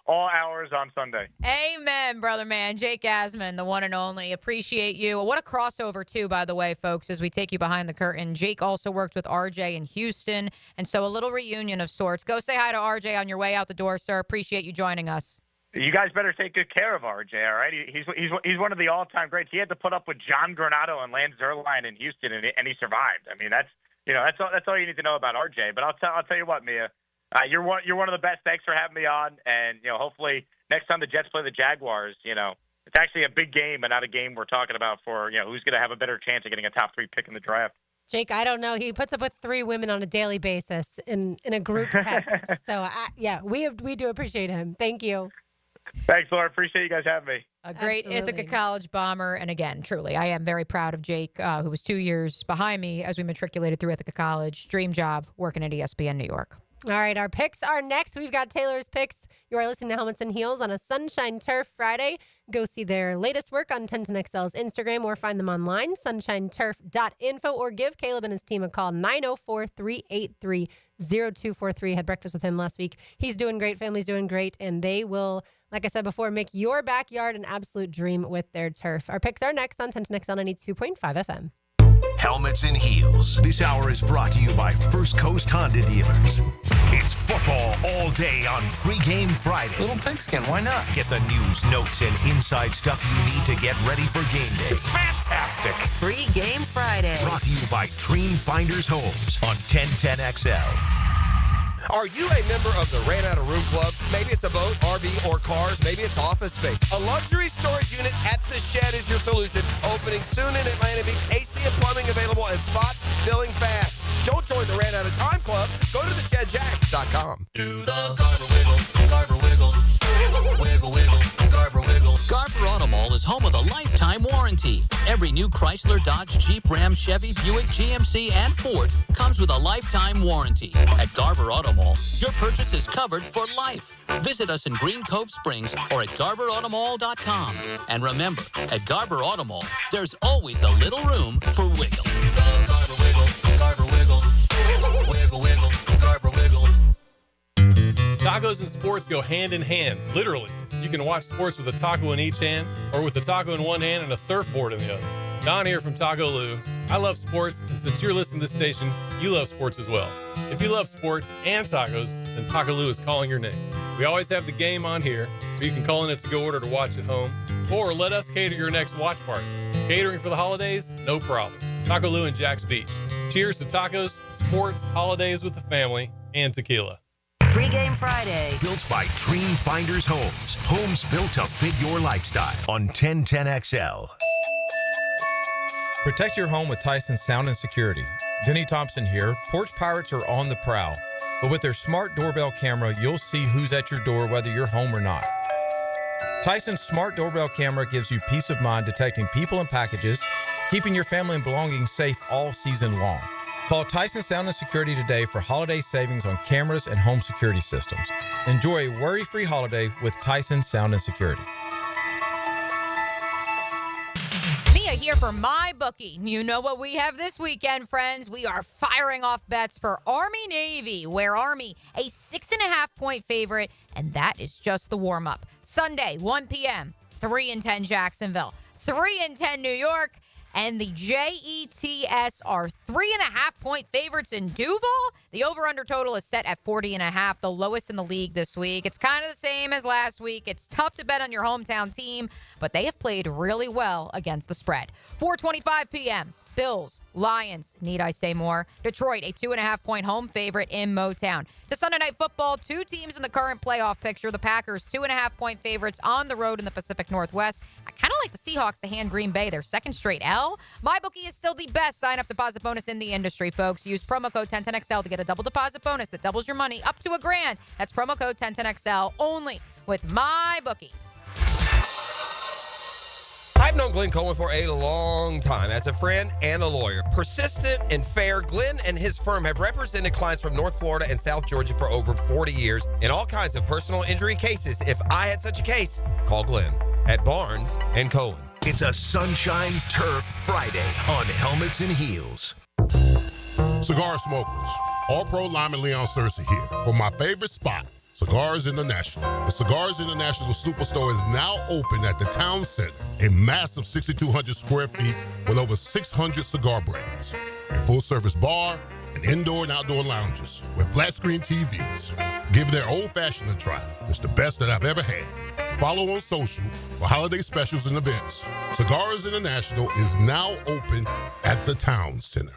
all hours on Sunday? Amen, brother man. Jake Asman, the one and only. Appreciate you. What a crossover, too, by the way, folks, as we take you behind the curtain. Jake also worked with RJ in Houston, and so a little reunion of sorts. Go say hi to RJ on your way out the door, sir. Appreciate you joining us. You guys better take good care of RJ, all right? He's one of the all-time greats. He had to put up with John Granado and Lance Zierlein in Houston, and he survived. I mean, that's all you need to know about RJ. But I'll tell you what, Mia. You're one of the best. Thanks for having me on. And, hopefully next time the Jets play the Jaguars, it's actually a big game and not a game we're talking about for, who's going to have a better chance of getting a top 3 pick in the draft. Jake, I don't know. He puts up with 3 women on a daily basis in a group text. So, we do appreciate him. Thank you. Thanks, Laura. Appreciate you guys having me. A great Absolutely. Ithaca College bomber. And again, truly, I am very proud of Jake, who was 2 years behind me as we matriculated through Ithaca College. Dream job working at ESPN New York. All right, our picks are next. We've got Taylor's picks. You are listening to Helmets and Heels on a Sunshine Turf Friday. Go see their latest work on 1010XL's Instagram or find them online, sunshineturf.info, or give Caleb and his team a call, 904-383-0243. Had breakfast with him last week. He's doing great. Family's doing great. And they will, like I said before, make your backyard an absolute dream with their turf. Our picks are next on 1010XL 92.5 FM. Helmets and Heels. This hour is brought to you by First Coast Honda Dealers. It's football all day on Pregame Friday. Little pigskin, why not? Get the news, notes, and inside stuff you need to get ready for game day. It's fantastic. Pregame Friday. Brought to you by Dream Finders Homes on 1010XL. Are you a member of the Ran Out of Room Club? Maybe it's a boat, RV, or cars. Maybe it's office space. A luxury storage unit at the Shed is your solution. Opening soon in Atlanta Beach. AC and plumbing available and spots filling fast. Don't join the Ran Out of Time Club. Go to theshedjacks.com. Do the Garber Wiggle, Garber Wiggle, wiggle, wiggle, Garber Wiggle. Garber Auto Mall is home of a lifetime warranty. Every new Chrysler, Dodge, Jeep, Ram, Chevy, Buick, GMC, and Ford comes with a lifetime warranty. At Garber Auto Mall, your purchase is covered for life. Visit us in Green Cove Springs or at GarberAutomall.com. And remember, at Garber Auto Mall, there's always a little room for wiggle. Garber wiggle, Garber wiggle, wiggle wiggle, Garber wiggle. Tacos and sports go hand in hand, literally. You can watch sports with a taco in each hand or with a taco in one hand and a surfboard in the other. Don here from Taco Lou. I love sports, and since you're listening to this station, you love sports as well. If you love sports and tacos, then Taco Lou is calling your name. We always have the game on here, but you can call in a to-go order to watch at home, or let us cater your next watch party. Catering for the holidays? No problem. Taco Lou in Jax Beach. Cheers to tacos, sports, holidays with the family, and tequila. Pre-Game Friday. Built by Dream Finders Homes. Homes built to fit your lifestyle on 1010XL. Protect your home with Tyson Sound and Security. Denny Thompson here. Porch pirates are on the prowl. But with their smart doorbell camera, you'll see who's at your door whether you're home or not. Tyson's smart doorbell camera gives you peace of mind detecting people and packages, keeping your family and belongings safe all season long. Call Tyson Sound and Security today for holiday savings on cameras and home security systems. Enjoy a worry-free holiday with Tyson Sound and Security. Mia here for MyBookie. You know what we have this weekend, friends. We are firing off bets for Army-Navy, where Army a 6.5-point favorite, and that is just the warm-up. Sunday, 1 p.m., 3-10 Jacksonville, 3-10 New York, and the Jets are 3.5-point favorites in Duval. The over-under total is set at 40.5, the lowest in the league this week. It's kind of the same as last week. It's tough to bet on your hometown team, but they have played really well against the spread. 4:25 p.m., Bills, Lions, need I say more? Detroit, a 2.5-point home favorite in Motown. To Sunday Night Football, two teams in the current playoff picture. The Packers, 2.5-point favorites on the road in the Pacific Northwest. I kind of like the Seahawks to hand Green Bay their second straight L. MyBookie is still the best sign-up deposit bonus in the industry, folks. Use promo code 1010XL to get a double deposit bonus that doubles your money up to $1,000. That's promo code 1010XL only with MyBookie. I've known Glenn Coleman for a long time as a friend and a lawyer. Persistent and fair, Glenn and his firm have represented clients from North Florida and South Georgia for over 40 years in all kinds of personal injury cases. If I had such a case, call Glenn at Barnes & Cohen. It's a Sunshine Turf Friday on Helmets and Heels. Cigar smokers, All-Pro lineman Leon Searcy here for my favorite spot, Cigars International. The Cigars International Superstore is now open at the Town Center, a massive 6,200 square feet with over 600 cigar brands. A full-service bar and indoor and outdoor lounges with flat-screen TVs. Give their old-fashioned a try. It's the best that I've ever had. Follow on social for holiday specials and events. Cigars International is now open at the Town Center.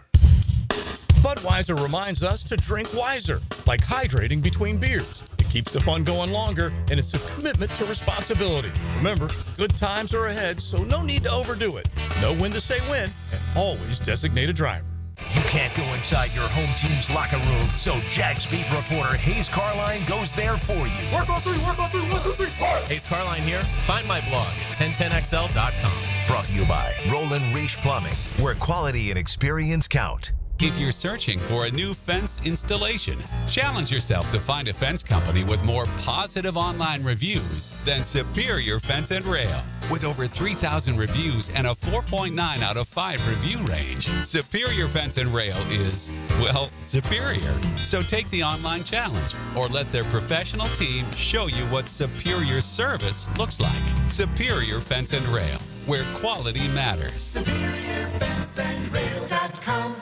Budweiser reminds us to drink wiser, like hydrating between beers. It keeps the fun going longer, and it's a commitment to responsibility. Remember, good times are ahead, so no need to overdo it. Know when to say when, and always designate a driver. You can't go inside your home team's locker room, so Jags beat reporter Hayes Carline goes there for you. Work on three, 1, 2, 3, Hayes Carline here. Find my blog at 1010XL.com. Brought to you by Roland Reach Plumbing, where quality and experience count. If you're searching for a new fence installation, challenge yourself to find a fence company with more positive online reviews than Superior Fence and Rail. With over 3,000 reviews and a 4.9 out of 5 review range, Superior Fence and Rail is, well, superior. So take the online challenge or let their professional team show you what superior service looks like. Superior Fence and Rail, where quality matters. SuperiorFenceandRail.com.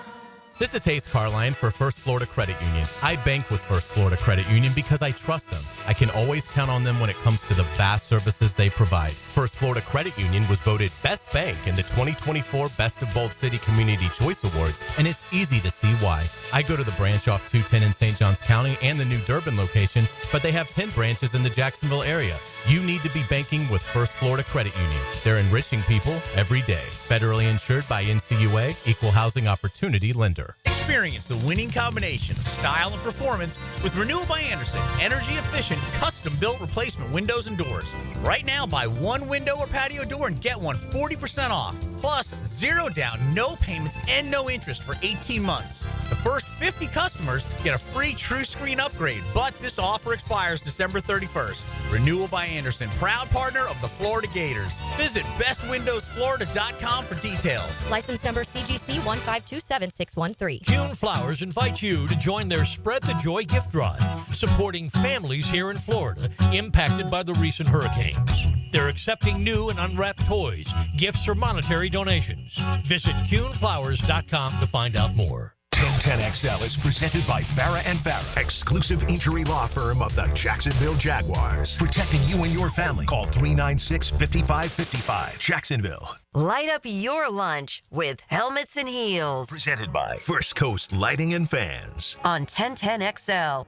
This is Hayes Carline for First Florida Credit Union. I bank with First Florida Credit Union because I trust them. I can always count on them when it comes to the vast services they provide. First Florida Credit Union was voted Best Bank in the 2024 Best of Bold City Community Choice Awards, and it's easy to see why. I go to the branch off 210 in St. Johns County and the new Durbin location, but they have 10 branches in the Jacksonville area. You need to be banking with First Florida Credit Union. They're enriching people every day. Federally insured by NCUA, Equal Housing Opportunity Lender. Experience the winning combination of style and performance with Renewal by Andersen, energy-efficient, custom-built replacement windows and doors. Right now, buy one window or patio door and get one 40% off. Plus, 0 down, no payments, and no interest for 18 months. The first 50 customers get a free TrueScreen upgrade, but this offer expires December 31st. Renewal by Andersen, proud partner of the Florida Gators. Visit bestwindowsflorida.com for details. License number CGC 1527613. Kuhn Flowers invites you to join their Spread the Joy gift drive, supporting families here in Florida impacted by the recent hurricanes. They're accepting new and unwrapped toys, gifts, or monetary donations. Visit KuhnFlowers.com to find out more. 1010XL is presented by Farah & Farah, exclusive injury law firm of the Jacksonville Jaguars. Protecting you and your family. Call 396-5555. Jacksonville. Light up your lunch with Helmets and Heels. Presented by First Coast Lighting and Fans. On 1010XL.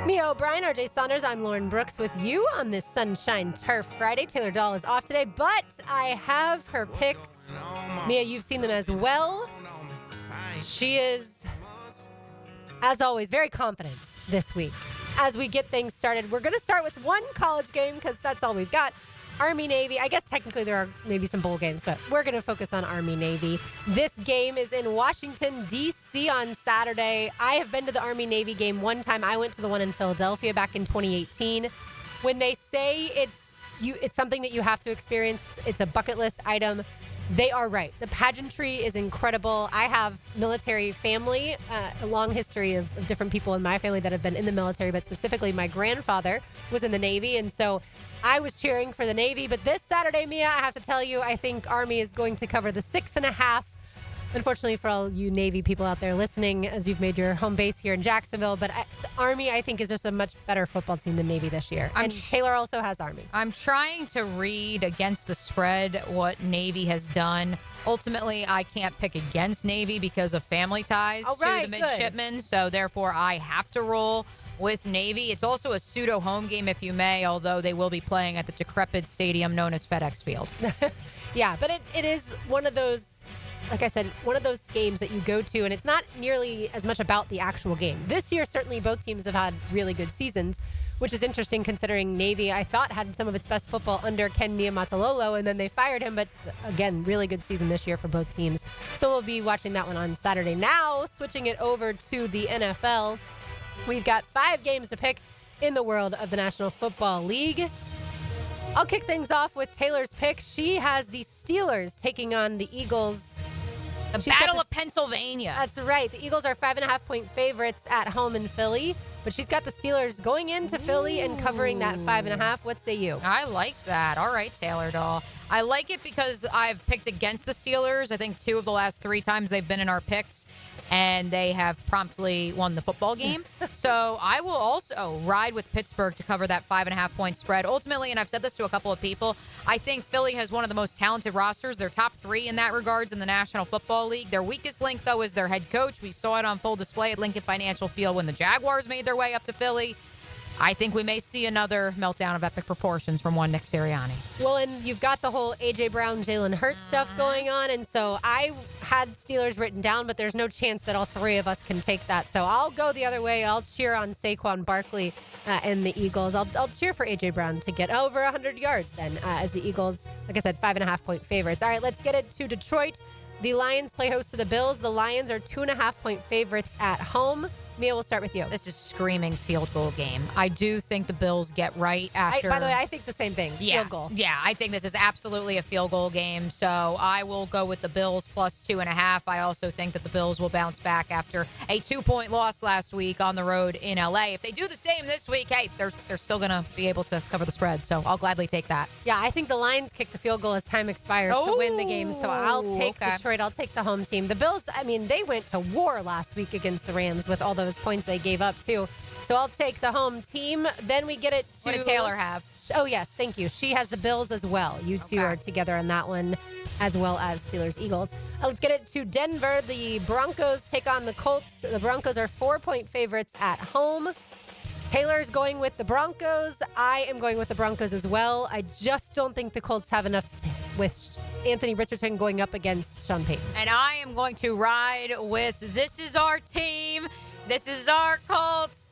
Mia O'Brien, RJ Saunders, I'm Lauren Brooks with you on this Sunshine Turf Friday. Taylor Dahl is off today, but I have her picks. Mia, you've seen them as well. She is, as always, very confident this week. As we get things started, we're going to start with one college game because that's all we've got. Army-Navy. I guess technically there are maybe some bowl games, but we're going to focus on Army-Navy. This game is in Washington, D.C. on Saturday. I have been to the Army-Navy game one time. I went to the one in Philadelphia back in 2018. When they say it's something that you have to experience, it's a bucket list item, they are right. The pageantry is incredible. I have military family, a long history of different people in my family that have been in the military, but specifically my grandfather was in the Navy, and so I was cheering for the Navy. But this Saturday, Mia, I have to tell you, I think Army is going to cover the 6.5. Unfortunately for all you Navy people out there listening, as you've made your home base here in Jacksonville, but the Army, I think, is just a much better football team than Navy this year. And Taylor also has Army. I'm trying to read against the spread what Navy has done. Ultimately, I can't pick against Navy because of family ties to the midshipmen, so therefore I have to roll with Navy. It's also a pseudo home game, if you may, although they will be playing at the decrepit stadium known as FedEx Field. Yeah, but it is one of those, like I said, one of those games that you go to, and it's not nearly as much about the actual game. This year, certainly both teams have had really good seasons, which is interesting considering Navy, I thought, had some of its best football under Ken Niumatalolo, and then they fired him. But again, really good season this year for both teams. So we'll be watching that one on Saturday. Now, switching it over to the NFL, we've got 5 games to pick in the world of the National Football League. I'll kick things off with Taylor's pick. She has the Steelers taking on the Eagles. The Battle of Pennsylvania. That's right. The Eagles are 5.5-point favorites at home in Philly, but she's got the Steelers going into Philly and covering that 5.5. What say you? I like that. All right, Taylor Dahl. I like it because I've picked against the Steelers. I think 2 of the last 3 times they've been in our picks, and they have promptly won the football game. So I will also ride with Pittsburgh to cover that 5.5-point spread. Ultimately, and I've said this to a couple of people, I think Philly has one of the most talented rosters. They're top 3 in that regards in the National Football League. Their weakest link, though, is their head coach. We saw it on full display at Lincoln Financial Field when the Jaguars made their way up to Philly. I think we may see another meltdown of epic proportions from one Nick Sirianni. Well, and you've got the whole A.J. Brown, Jalen Hurts stuff going on, and so I had Steelers written down, but there's no chance that all 3 of us can take that. So I'll go the other way. I'll cheer on Saquon Barkley and the Eagles. I'll cheer for A.J. Brown to get over 100 yards then as the Eagles, like I said, 5.5-point favorites. All right, let's get it to Detroit. The Lions play host to the Bills. The Lions are 2.5-point favorites at home. Mia, we'll start with you. This is screaming field goal game. I do think the Bills get right after. By the way, I think the same thing. Yeah, field goal. Yeah, I think this is absolutely a field goal game. So I will go with the Bills plus 2.5. I also think that the Bills will bounce back after a 2-point loss last week on the road in LA. If they do the same this week, hey, they're still going to be able to cover the spread. So I'll gladly take that. Yeah, I think the Lions kick the field goal as time expires to win the game. So I'll take Detroit. I'll take the home team. The Bills, I mean, they went to war last week against the Rams with all those points they gave up too. So I'll take the home team. Then we get it to... What did Taylor have? Oh, yes. Thank you. She has the Bills as well. You two are together on that one, as well as Steelers-Eagles. Let's get it to Denver. The Broncos take on the Colts. The Broncos are 4-point favorites at home. Taylor's going with the Broncos. I am going with the Broncos as well. I just don't think the Colts have enough with Anthony Richardson going up against Sean Payton. And I am going to ride with this is our team. This is our Colts.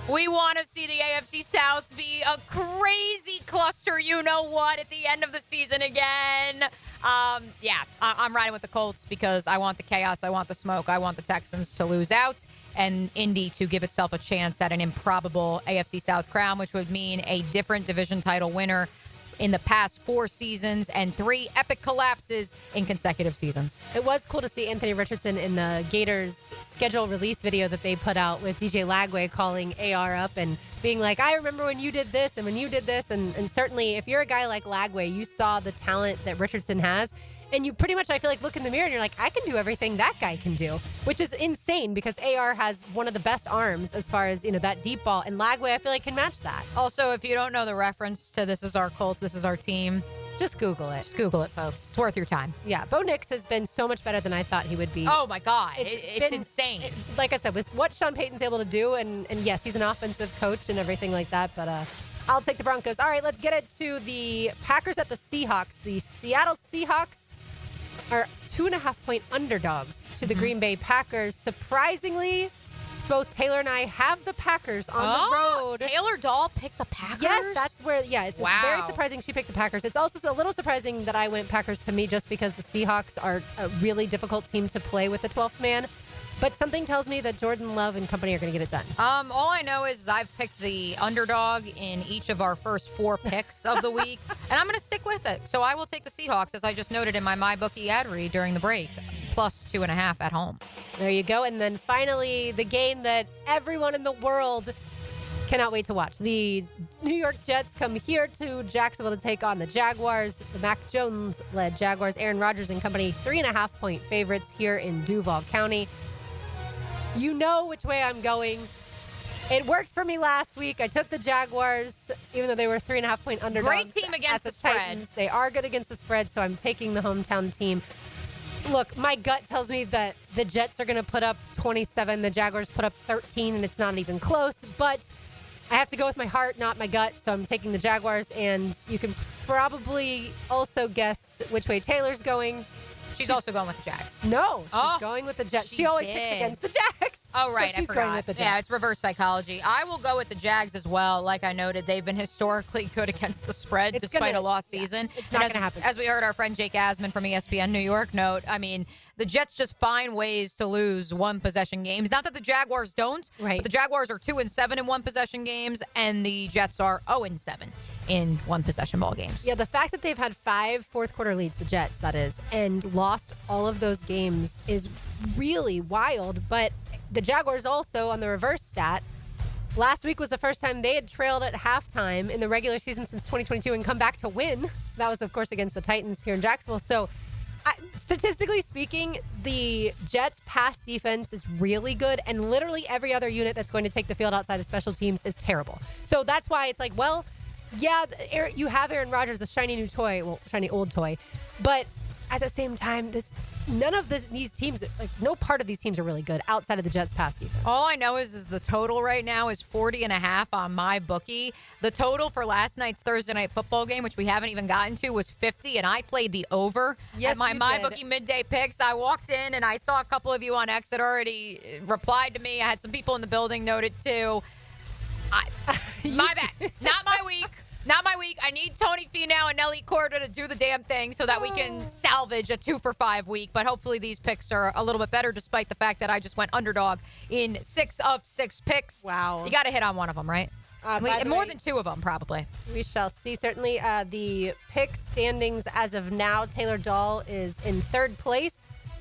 We want to see the AFC South be a crazy cluster, you know what, at the end of the season again. I'm riding with the Colts because I want the chaos. I want the smoke. I want the Texans to lose out and Indy to give itself a chance at an improbable AFC South crown, which would mean a different division title winner in the past 4 seasons and 3 epic collapses in consecutive seasons. It was cool to see Anthony Richardson in the Gators schedule release video that they put out with DJ Lagway calling AR up and being like, I remember when you did this and when you did this. And certainly if you're a guy like Lagway, you saw the talent that Richardson has. And you pretty much, I feel like, look in the mirror and you're like, I can do everything that guy can do, which is insane because AR has one of the best arms as far as, that deep ball. And Lagway, I feel like, can match that. Also, if you don't know the reference to This Is Our Colts, This Is Our Team, just Google it. Just Google it, folks. It's worth your time. Yeah, Bo Nix has been so much better than I thought he would be. Oh, my God. It's insane. Like I said, with what Sean Payton's able to do, and yes, he's an offensive coach and everything like that, but I'll take the Broncos. All right, let's get it to the Packers at the Seahawks. The Seattle Seahawks are 2.5-point underdogs to the Green Bay Packers. Surprisingly, both Taylor and I have the Packers on the road. Taylor Dahl picked the Packers? Yes, that's where, it's very surprising she picked the Packers. It's also a little surprising that I went Packers to me just because the Seahawks are a really difficult team to play with the 12th man. But something tells me that Jordan Love and company are going to get it done. All I know is I've picked the underdog in each of our first 4 picks of the week, and I'm going to stick with it. So I will take the Seahawks, as I just noted in my MyBookie ad read during the break, plus 2.5 at home. There you go. And then finally, the game that everyone in the world cannot wait to watch. The New York Jets come here to Jacksonville to take on the Jaguars. The Mac Jones-led Jaguars, Aaron Rodgers and company, 3.5-point favorites here in Duval County. You know which way I'm going. It worked for me last week. I took the Jaguars, even though they were 3.5-point underdogs. Great team against the spread. Titans. They are good against the spread, so I'm taking the hometown team. Look, my gut tells me that the Jets are going to put up 27. The Jaguars put up 13, and it's not even close. But I have to go with my heart, not my gut, so I'm taking the Jaguars. And you can probably also guess which way Taylor's going. She's also going with the Jags. No, she's going with the Jets. She always picks against the Jags. Oh, right. So she's I forgot. going with the Jags. Yeah, it's reverse psychology. I will go with the Jags as well. Like I noted, they've been historically good against the spread despite a lost season. It's not going to happen. As we heard our friend Jake Asman from ESPN New York note, I mean, the Jets just find ways to lose one-possession games. Not that the Jaguars don't, but the Jaguars are 2-7 in one-possession games, and the Jets are 0-7 in one-possession ball games. Yeah, the fact that they've had 5 fourth-quarter leads, the Jets, that is, and lost all of those games is really wild. But the Jaguars also, on the reverse stat, last week was the first time they had trailed at halftime in the regular season since 2022 and come back to win. That was, of course, against the Titans here in Jacksonville. So, statistically speaking, the Jets' pass defense is really good, and literally every other unit that's going to take the field outside of special teams is terrible. So that's why it's like, well, yeah, you have Aaron Rodgers, the shiny new toy, well, shiny old toy, but at the same time, none of these teams, like no part of these teams are really good outside of the Jets' pass defense. All I know is the total right now is 40.5 on MyBookie. The total for last night's Thursday night football game, which we haven't even gotten to, was 50, and I played the over at my MyBookie midday picks. I walked in and I saw a couple of you on X that already replied to me. I had some people in the building noted too. My bad. Not my week. Not my week. I need Tony Finau and Nelly Corda to do the damn thing so that we can salvage a 2-for-5 week. But hopefully these picks are a little bit better, despite the fact that I just went underdog in 6 of 6 picks. Wow. You got to hit on one of them, right? More than 2 of them, probably. We shall see. Certainly, the pick standings as of now, Taylor Dahl is in 3rd place.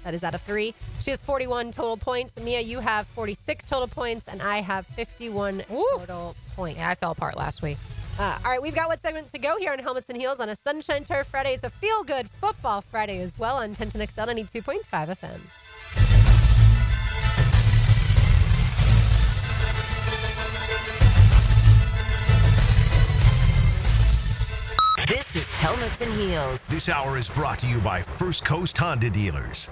That is out of 3. She has 41 total points. Mia, you have 46 total points, and I have 51 total points. Yeah, I fell apart last week. All right, we've got one segment to go here on Helmets and Heels on a Sunshine Turf Friday. It's a feel-good football Friday as well on 1010XL 92.5 FM. This is Helmets and Heels. This hour is brought to you by First Coast Honda Dealers.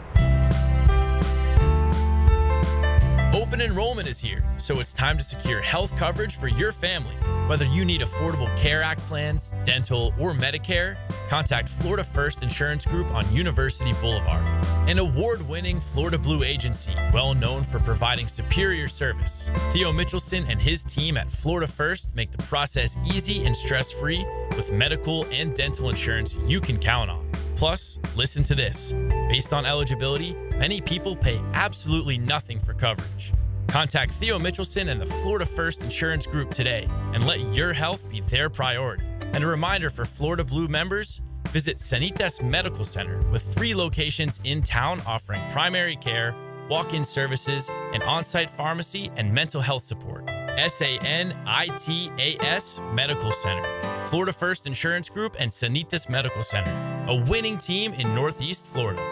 Open Open enrollment is here, so it's time to secure health coverage for your family. Whether you need Affordable Care Act plans, dental, or Medicare, contact Florida First Insurance Group on University Boulevard, an award-winning Florida Blue agency well known for providing superior service. Theo Mitchelson and his team at Florida First make the process easy and stress-free with medical and dental insurance you can count on. Plus, listen to this. Based on eligibility, many people pay absolutely nothing for coverage. Contact Theo Mitchelson and the Florida First Insurance Group today and let your health be their priority. And a reminder for Florida Blue members, visit Sanitas Medical Center with 3 locations in town offering primary care, walk-in services, an on-site pharmacy, and mental health support. SANITAS Medical Center, Florida First Insurance Group, and Sanitas Medical Center, a winning team in Northeast Florida.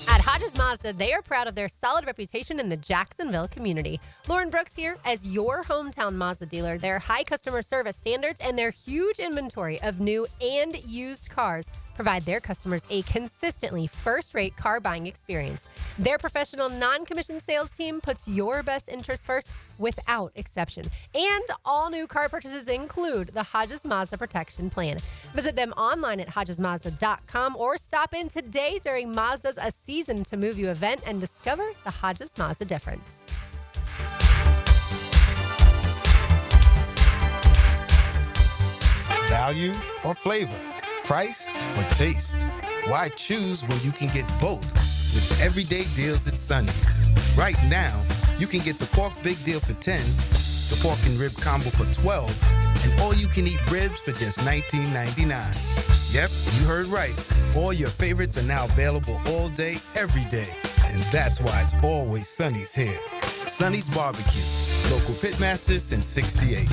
At Hodges Mazda, they are proud of their solid reputation in the Jacksonville community. Lauren Brooks here as your hometown Mazda dealer. Their high customer service standards and their huge inventory of new and used cars provide their customers a consistently first-rate car buying experience. Their professional non-commissioned sales team puts your best interest first without exception. And all new car purchases include the Hodges Mazda Protection Plan. Visit them online at hodgesmazda.com or stop in today during Mazda's A Season to Move You event and discover the Hodges Mazda difference. Value or flavor? Price or taste? Why choose when you can get both with everyday deals at Sonny's? Right now, you can get the pork big deal for $10, the pork and rib combo for $12, and all you can eat ribs for just $19.99. Yep, you heard right. All your favorites are now available all day, every day. And that's why it's always Sonny's here. Sonny's Barbecue, local pitmasters since '68.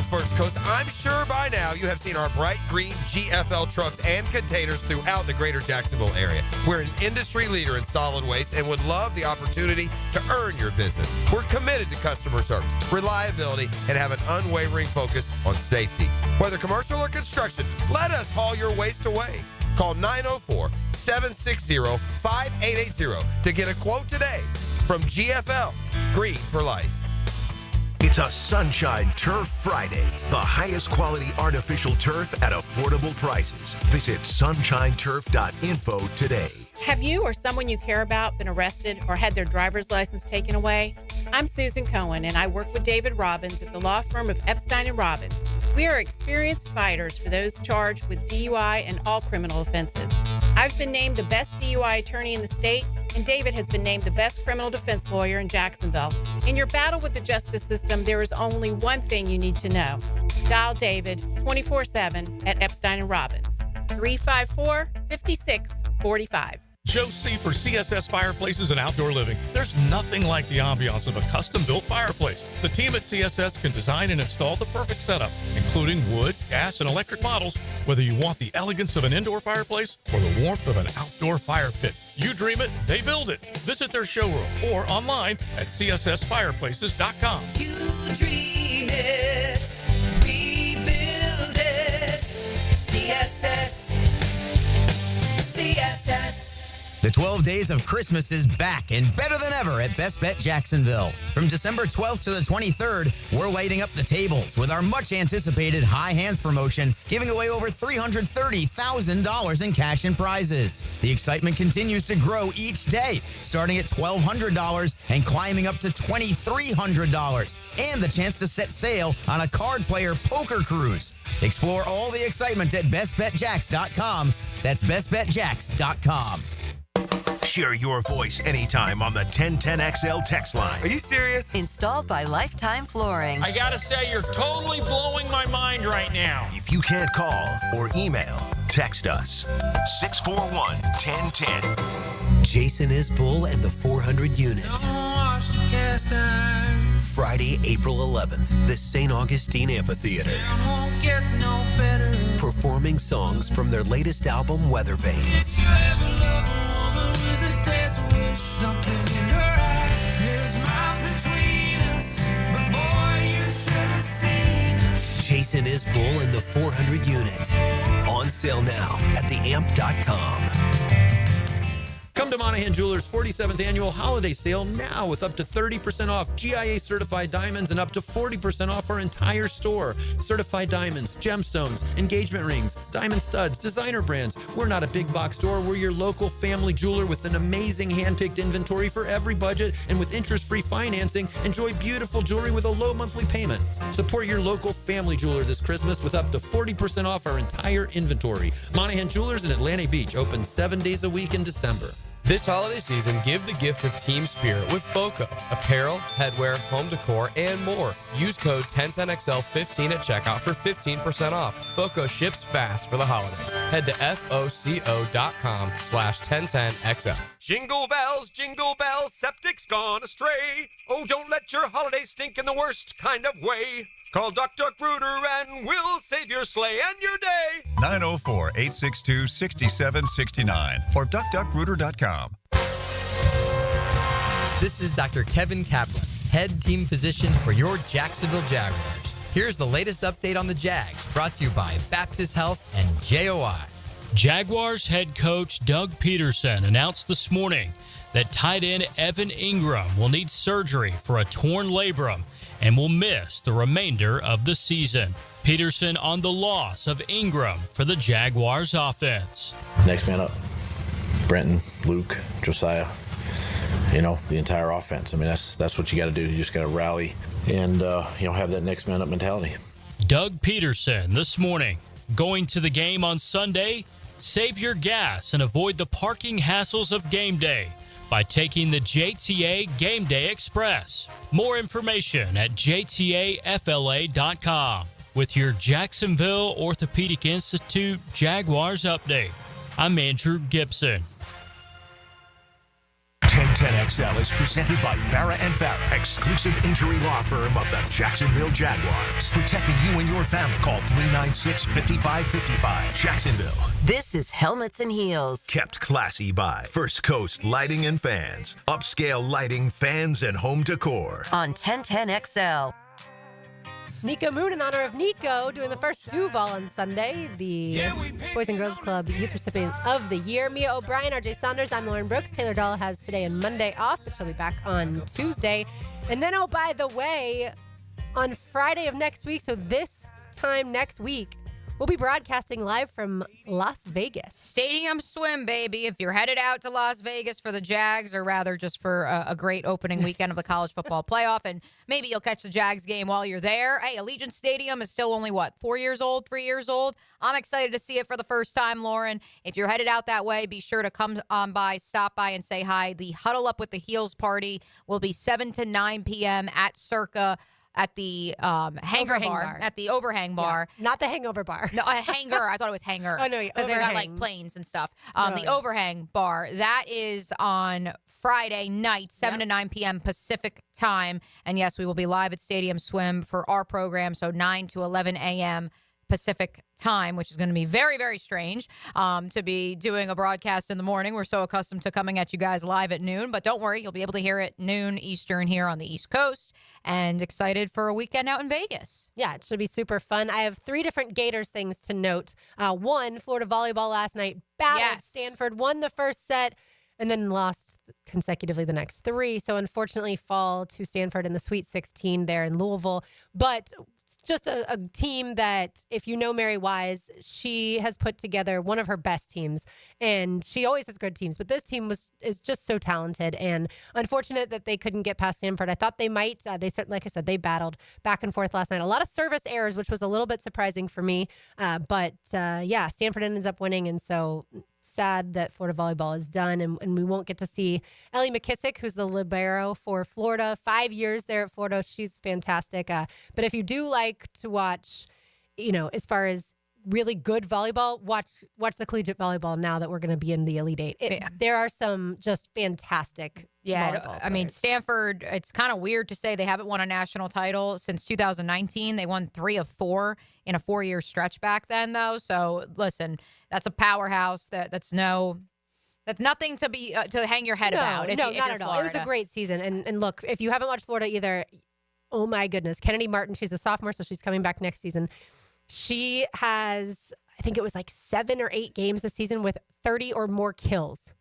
First Coast, I'm sure by now you have seen our bright green GFL trucks and containers throughout the greater Jacksonville area. We're an industry leader in solid waste and would love the opportunity to earn your business. We're committed to customer service, reliability, and have an unwavering focus on safety. Whether commercial or construction, let us haul your waste away. Call 904-760-5880 to get a quote today from GFL, Green for Life. It's a Sunshine Turf Friday. The highest quality artificial turf at affordable prices. Visit sunshineturf.info today. Have you or someone you care about been arrested or had their driver's license taken away? I'm Susan Cohen, and I work with David Robbins at the law firm of Epstein & Robbins. We are experienced fighters for those charged with DUI and all criminal offenses. I've been named the best DUI attorney in the state, and David has been named the best criminal defense lawyer in Jacksonville. In your battle with the justice system, there is only one thing you need to know. Dial David 24/7 at Epstein & Robbins, 354-5645. Joe C. for CSS Fireplaces and Outdoor Living. There's nothing like the ambiance of a custom-built fireplace. The team at CSS can design and install the perfect setup, including wood, gas, and electric models, whether you want the elegance of an indoor fireplace or the warmth of an outdoor fire pit. You dream it, they build it. Visit their showroom or online at cssfireplaces.com. You dream it, we build it. CSS. The 12 Days of Christmas is back and better than ever at Best Bet Jacksonville. From December 12th to the 23rd, we're lighting up the tables with our much-anticipated High Hands promotion, giving away over $330,000 in cash and prizes. The excitement continues to grow each day, starting at $1,200 and climbing up to $2,300, and the chance to set sail on a card player poker cruise. Explore all the excitement at bestbetjacks.com. That's bestbetjacks.com. Share your voice anytime on the 1010XL text line. Are you serious? Installed by Lifetime Flooring. I gotta say, you're totally blowing my mind right now. If you can't call or email, text us. 641-1010. Jason Isbell and the 400 Unit. Friday, April 11th, the St. Augustine Amphitheater. Performing songs from their latest album, Weather Vanes. Jason Isbell and the 400 Unit. On sale now at theamp.com. Monahan Jewelers 47th Annual Holiday Sale now with up to 30% off GIA certified diamonds and up to 40% off our entire store. Certified diamonds, gemstones, engagement rings, diamond studs, designer brands. We're not a big box store. We're your local family jeweler with an amazing hand-picked inventory for every budget, and with interest-free financing, enjoy beautiful jewelry with a low monthly payment. Support your local family jeweler this Christmas with up to 40% off our entire inventory. Monahan Jewelers in Atlantic Beach, open 7 days a week in December. This holiday season, give the gift of team spirit with FOCO. Apparel, headwear, home decor, and more. Use code 1010XL15 at checkout for 15% off. FOCO ships fast for the holidays. Head to FOCO.com/1010XL. Jingle bells, septic's gone astray. Oh, don't let your holiday stink in the worst kind of way. Call Duck Rooter and we'll save your sleigh and your day. 904-862-6769 or duckduckrooter.com. This is Dr. Kevin Kaplan, head team physician for your Jacksonville Jaguars. Here's the latest update on the Jags, brought to you by Baptist Health and JOI. Jaguars head coach Doug Peterson announced this morning that tight end Evan Ingram will need surgery for a torn labrum and will miss the remainder of the season. Peterson on the loss of Ingram for the Jaguars offense. Next man up. Brenton, Luke, Josiah, the entire offense. I mean, that's what you got to do. You just got to rally and, have that next man up mentality. Doug Peterson this morning. Going to the game on Sunday? Save your gas and avoid the parking hassles of game day by taking the JTA Game Day Express. More information at jtafla.com. With your Jacksonville Orthopedic Institute Jaguars update, I'm Andrew Gibson. 1010XL is presented by Farah & Farah, exclusive injury law firm of the Jacksonville Jaguars. Protecting you and your family. Call 396-5555. Jacksonville. This is Helmets and Heels. Kept classy by First Coast Lighting and Fans. Upscale lighting, fans, and home decor. On 1010XL. Nico Moon, in honor of Nico, doing the first Duval on Sunday, the Boys and Girls Club Youth Recipient of the Year. Mia O'Brien, RJ Saunders, I'm Lauren Brooks. Taylor Dahl has today and Monday off, but she'll be back on Tuesday. And then, oh, by the way, on Friday of next week, so this time next week, we'll be broadcasting live from Las Vegas. Stadium swim, baby. If you're headed out to Las Vegas for the Jags, or rather just for a great opening weekend of the college football playoff, and maybe you'll catch the Jags game while you're there. Hey, Allegiant Stadium is still only, 3 years old? I'm excited to see it for the first time, Lauren. If you're headed out that way, be sure to come on by, stop by, and say hi. The Huddle Up with the Heels party will be 7 to 9 p.m. at Circa. At the hangar bar. At the overhang bar. Yeah, not the hangover bar. No, a hangar. I thought it was hangar. Oh, no. Because they got planes and stuff. The overhang bar. That is on Friday night, 7 to 9 p.m. Pacific time. And yes, we will be live at Stadium Swim for our program. So 9 to 11 a.m. Pacific time, which is going to be very, very strange to be doing a broadcast in the morning. We're so accustomed to coming at you guys live at noon, but don't worry, you'll be able to hear it noon Eastern here on the East Coast, and excited for a weekend out in Vegas. Yeah, it should be super fun. I have 3 different Gators things to note. One, Florida volleyball last night battled Stanford, won the first set, and then lost consecutively the next 3. So unfortunately fall to Stanford in the Sweet 16 there in Louisville. But it's just a team that, if you know Mary Wise, she has put together one of her best teams. And she always has good teams. But this team is just so talented. And unfortunate that they couldn't get past Stanford. I thought they might. They certainly, like I said, they battled back and forth last night. A lot of service errors, which was a little bit surprising for me. But Stanford ends up winning. And so sad that Florida volleyball is done, and we won't get to see Ellie McKissick, who's the libero for Florida. 5 years there at Florida. She's fantastic. But if you do like to watch, as far as really good volleyball, watch the collegiate volleyball now that we're going to be in the Elite Eight. There are some just fantastic volleyball I mean, Stanford, it's kind of weird to say they haven't won a national title since 2019. They won 3 of 4 in a 4-year stretch back then, though. So, listen, that's a powerhouse. That's nothing to be to hang your head about. Not at all. It was a great season. And look, if you haven't watched Florida either, oh my goodness, Kennedy Martin, she's a sophomore, so she's coming back next season. She has, I think it was 7 or 8 games this season with 30 or more kills.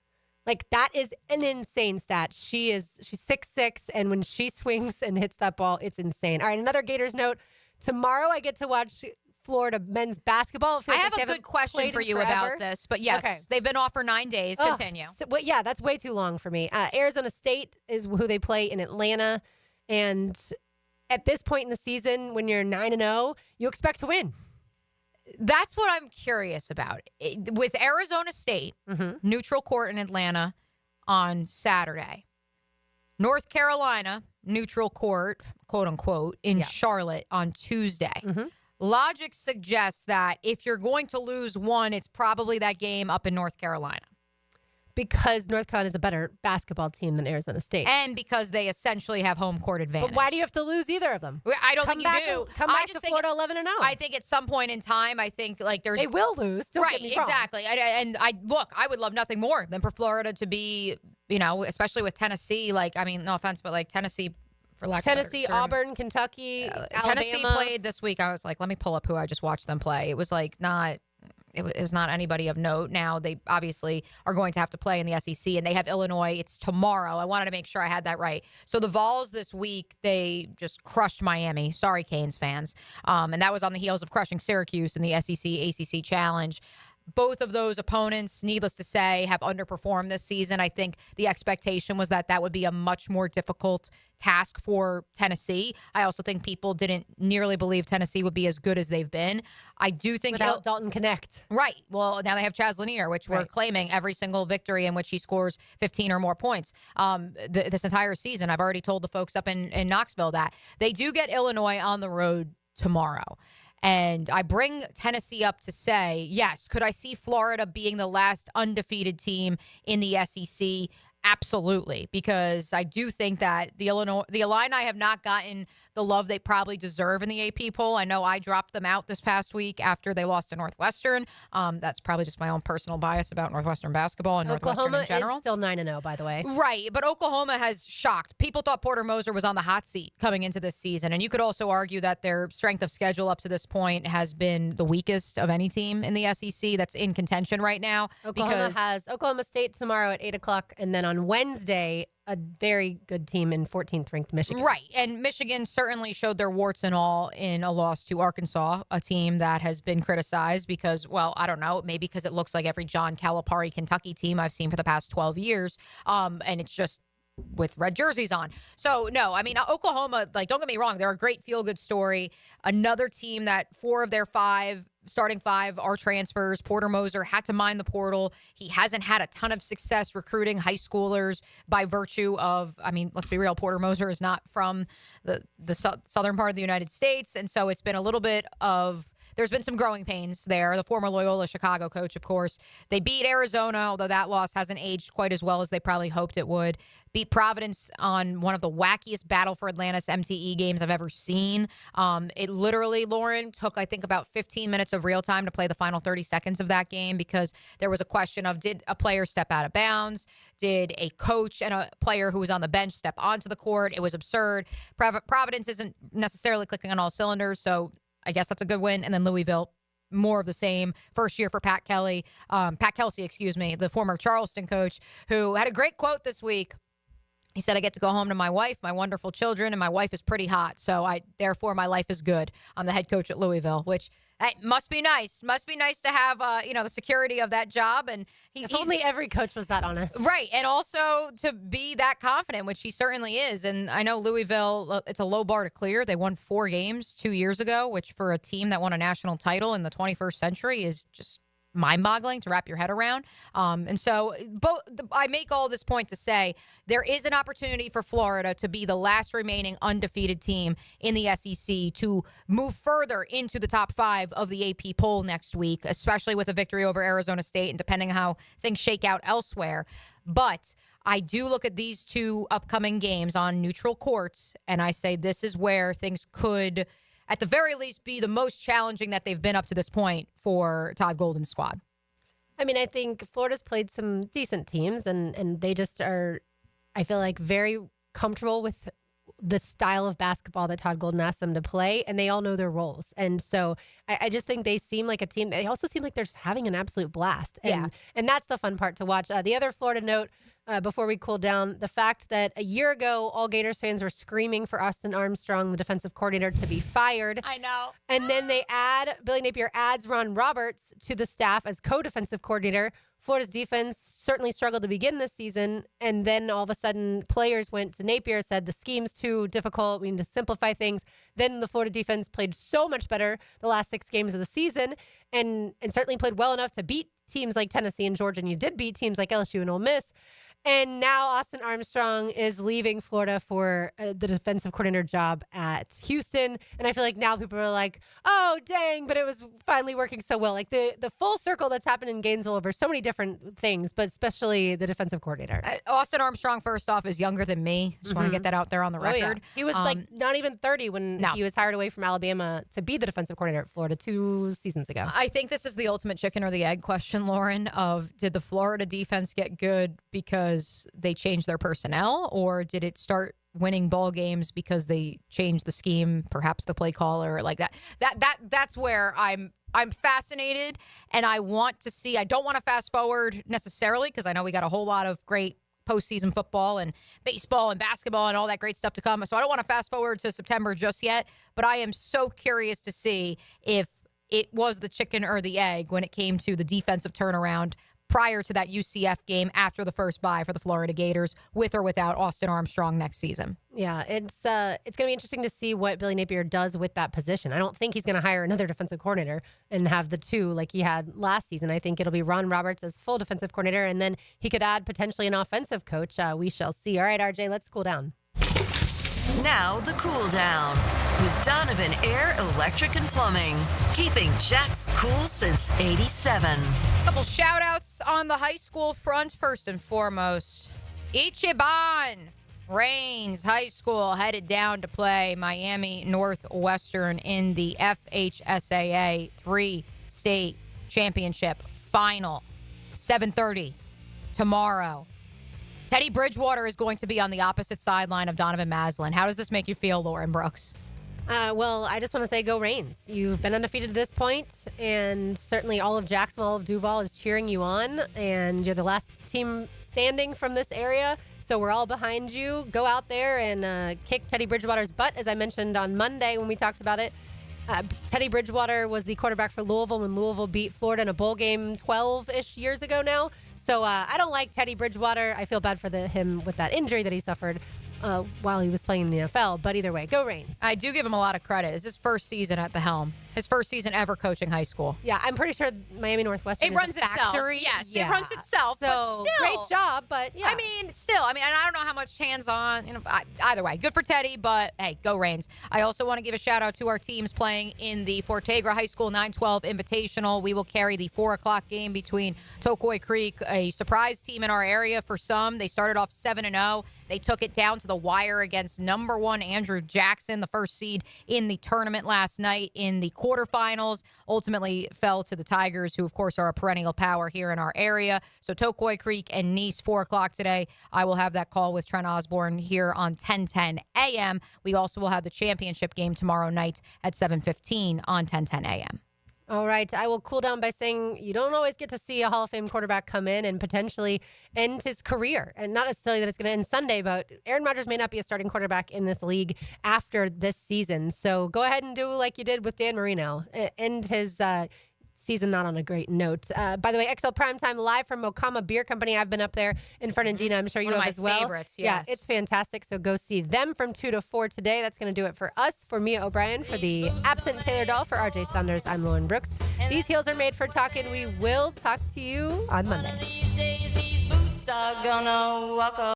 Like, that is an insane stat. She's 6'6", and when she swings and hits that ball, it's insane. All right, another Gators note. Tomorrow I get to watch Florida men's basketball. It feels I have like a they good question played for in you forever. about this, but yes, Okay. they've been off for 9 days. Continue. Yeah, that's way too long for me. Arizona State is who they play in Atlanta, and at this point in the season, when you're 9-0, you expect to win. That's what I'm curious about. With Arizona State, neutral court in Atlanta on Saturday. North Carolina, neutral court, quote unquote, in Charlotte on Tuesday. Logic suggests that if you're going to lose one, it's probably that game up in North Carolina. Because North Carolina is a better basketball team than Arizona State. And because they essentially have home court advantage. But why do you have to lose either of them? I don't think you do. Come back to Florida 11-0. I think at some point in time, I think like there's... They will lose. Don't right, get me wrong. exactly. I would love nothing more than for Florida to be, especially with Tennessee. Like, I mean, no offense, but like Tennessee... Tennessee, Auburn, Kentucky, Tennessee Alabama. played this week. I was like, let me pull up who I just watched them play. It was like not... It was not anybody of note. Now, they obviously are going to have to play in the SEC, and they have Illinois. It's tomorrow. I wanted to make sure I had that right. So the Vols this week, they just crushed Miami. Sorry, Canes fans. And that was on the heels of crushing Syracuse in the SEC ACC Challenge. Both of those opponents, needless to say, have underperformed this season. I think the expectation was that would be a much more difficult task for Tennessee. I also think people didn't nearly believe Tennessee would be as good as they've been. I do think... Without Dalton Connect. Right. Well, now they have Chaz Lanier, which we're claiming every single victory in which he scores 15 or more points this entire season. I've already told the folks up in Knoxville that. They do get Illinois on the road tomorrow. And I bring Tennessee up to say, yes, could I see Florida being the last undefeated team in the SEC? Absolutely, because I do think that the Illini have not gotten the love they probably deserve in the AP poll. I know I dropped them out this past week after they lost to Northwestern. That's probably just my own personal bias about Northwestern basketball and Northwestern in general. Oklahoma is still 9-0, by the way. Right, but Oklahoma has shocked. People thought Porter Moser was on the hot seat coming into this season, and you could also argue that their strength of schedule up to this point has been the weakest of any team in the SEC that's in contention right now. Oklahoma has Oklahoma State tomorrow at 8 o'clock, and then on Wednesday, a very good team in 14th ranked Michigan. Right. And Michigan certainly showed their warts and all in a loss to Arkansas, a team that has been criticized because, well, I don't know, maybe because it looks like every John Calipari Kentucky team I've seen for the past 12 years. And it's just with red jerseys on. So, no, I mean, Oklahoma, like, don't get me wrong, they're a great feel-good story. Another team that 4 of their 5 starting 5 are transfers. Porter Moser had to mine the portal. He hasn't had a ton of success recruiting high schoolers by virtue of, I mean, let's be real, Porter Moser is not from the southern part of the United States. And so it's been a little bit of, there's been some growing pains there. The former Loyola Chicago coach, of course. They beat Arizona, although that loss hasn't aged quite as well as they probably hoped it would. Beat Providence on one of the wackiest Battle for Atlantis MTE games I've ever seen. It literally, Lauren, took, I think, about 15 minutes of real time to play the final 30 seconds of that game because there was a question of, did a player step out of bounds? Did a coach and a player who was on the bench step onto the court? It was absurd. Providence isn't necessarily clicking on all cylinders, so I guess that's a good win. And then Louisville, more of the same. First year for Pat Kelsey, the former Charleston coach, who had a great quote this week. He said, I get to go home to my wife, my wonderful children, and my wife is pretty hot. So therefore my life is good. I'm the head coach at Louisville, which must be nice. Must be nice to have, the security of that job. And if only every coach was that honest. Right. And also to be that confident, which he certainly is. And I know Louisville, it's a low bar to clear. They won 4 games 2 years ago, which for a team that won a national title in the 21st century is just mind-boggling to wrap your head around. And so I make all this point to say there is an opportunity for Florida to be the last remaining undefeated team in the SEC to move further into the top 5 of the AP poll next week, especially with a victory over Arizona State and depending on how things shake out elsewhere. But I do look at these 2 upcoming games on neutral courts, and I say this is where things could, at the very least, be the most challenging that they've been up to this point for Todd Golden's squad. I mean, I think Florida's played some decent teams, and they just are, I feel like, very comfortable with the style of basketball that Todd Golden asked them to play, and they all know their roles. And so I just think they seem like a team. They also seem like they're just having an absolute blast. And that's the fun part to watch. The other Florida note, before we cool down, the fact that a year ago, all Gators fans were screaming for Austin Armstrong, the defensive coordinator, to be fired. I know. And then Billy Napier adds Ron Roberts to the staff as co-defensive coordinator. Florida's defense certainly struggled to begin this season, and then all of a sudden players went to Napier, said the scheme's too difficult, we need to simplify things. Then the Florida defense played so much better the last 6 games of the season and certainly played well enough to beat teams like Tennessee and Georgia, and you did beat teams like LSU and Ole Miss. And now Austin Armstrong is leaving Florida for the defensive coordinator job at Houston. And I feel like now people are like, oh, dang, but it was finally working so well. Like the full circle that's happened in Gainesville over so many different things, but especially the defensive coordinator. Austin Armstrong, first off, is younger than me. Just want to get that out there on the record. Yeah. He was not even 30 when he was hired away from Alabama to be the defensive coordinator at Florida 2 seasons ago. I think this is the ultimate chicken or the egg question, Lauren, of did the Florida defense get good because they changed their personnel, or did it start winning ball games because they changed the scheme, perhaps the play caller, like that? That's where I'm fascinated, and I want to see. I don't want to fast forward necessarily because I know we got a whole lot of great postseason football and baseball and basketball and all that great stuff to come. So I don't want to fast forward to September just yet, but I am so curious to see if it was the chicken or the egg when it came to the defensive turnaround prior to that UCF game after the first bye for the Florida Gators, with or without Austin Armstrong next season. Yeah, it's going to be interesting to see what Billy Napier does with that position. I don't think he's going to hire another defensive coordinator and have the two like he had last season. I think it'll be Ron Roberts as full defensive coordinator, and then he could add potentially an offensive coach. We shall see. All right, RJ, let's cool down. Now the cool down with Donovan Air Electric and Plumbing, keeping Jack's cool since '87. Couple shout outs on the high school front. First and foremost, Ichiban Rains High School headed down to play Miami Northwestern in the FHSAA 3-state championship final. 7:30 tomorrow. Teddy Bridgewater is going to be on the opposite sideline of Donovan Maslin. How does this make you feel, Lauren Brooks? Well, I just want to say go Rains. You've been undefeated to this point, and certainly all of Jacksonville, all of Duval is cheering you on, and you're the last team standing from this area, so we're all behind you. Go out there and kick Teddy Bridgewater's butt, as I mentioned on Monday when we talked about it. Teddy Bridgewater was the quarterback for Louisville when Louisville beat Florida in a bowl game 12-ish years ago now. So I don't like Teddy Bridgewater. I feel bad for him with that injury that he suffered while he was playing in the NFL. But either way, go Rains. I do give him a lot of credit. It's his first season at the helm. His first season ever coaching high school. Yeah, I'm pretty sure Miami Northwestern it runs is a factory. Itself. Yes, yeah. It runs itself. So, but still, great job. But yeah, I mean, still, and I don't know how much hands-on. Either way, good for Teddy. But hey, go Rains. I also want to give a shout out to our teams playing in the Fortegra High School 9-12 Invitational. We will carry the 4:00 game between Tocoy Creek, a surprise team in our area for some. They started off 7-0. They took it down to the wire against number 1 Andrew Jackson, the first seed in the tournament last night in the quarterfinals. Ultimately fell to the Tigers, who, of course, are a perennial power here in our area. So Tocoy Creek and Nice, 4:00 today. I will have that call with Trent Osborne here on 10:10 a.m. We also will have the championship game tomorrow night at 7:15 on 10:10 a.m. All right. I will cool down by saying you don't always get to see a Hall of Fame quarterback come in and potentially end his career. And not necessarily that it's going to end Sunday, but Aaron Rodgers may not be a starting quarterback in this league after this season. So go ahead and do like you did with Dan Marino. End his season not on a great note. By the way, XL Primetime live from Mokama Beer Company. I've been up there in Fernandina. I'm sure you have as well. One of my favorites, yes. Yeah, it's fantastic. So go see them from 2 to 4 today. That's going to do it for us. For Mia O'Brien, for the absent Taylor Dahl, for RJ Saunders, I'm Lauren Brooks. These heels are made for talking. We will talk to you on Monday. These boots are gonna walk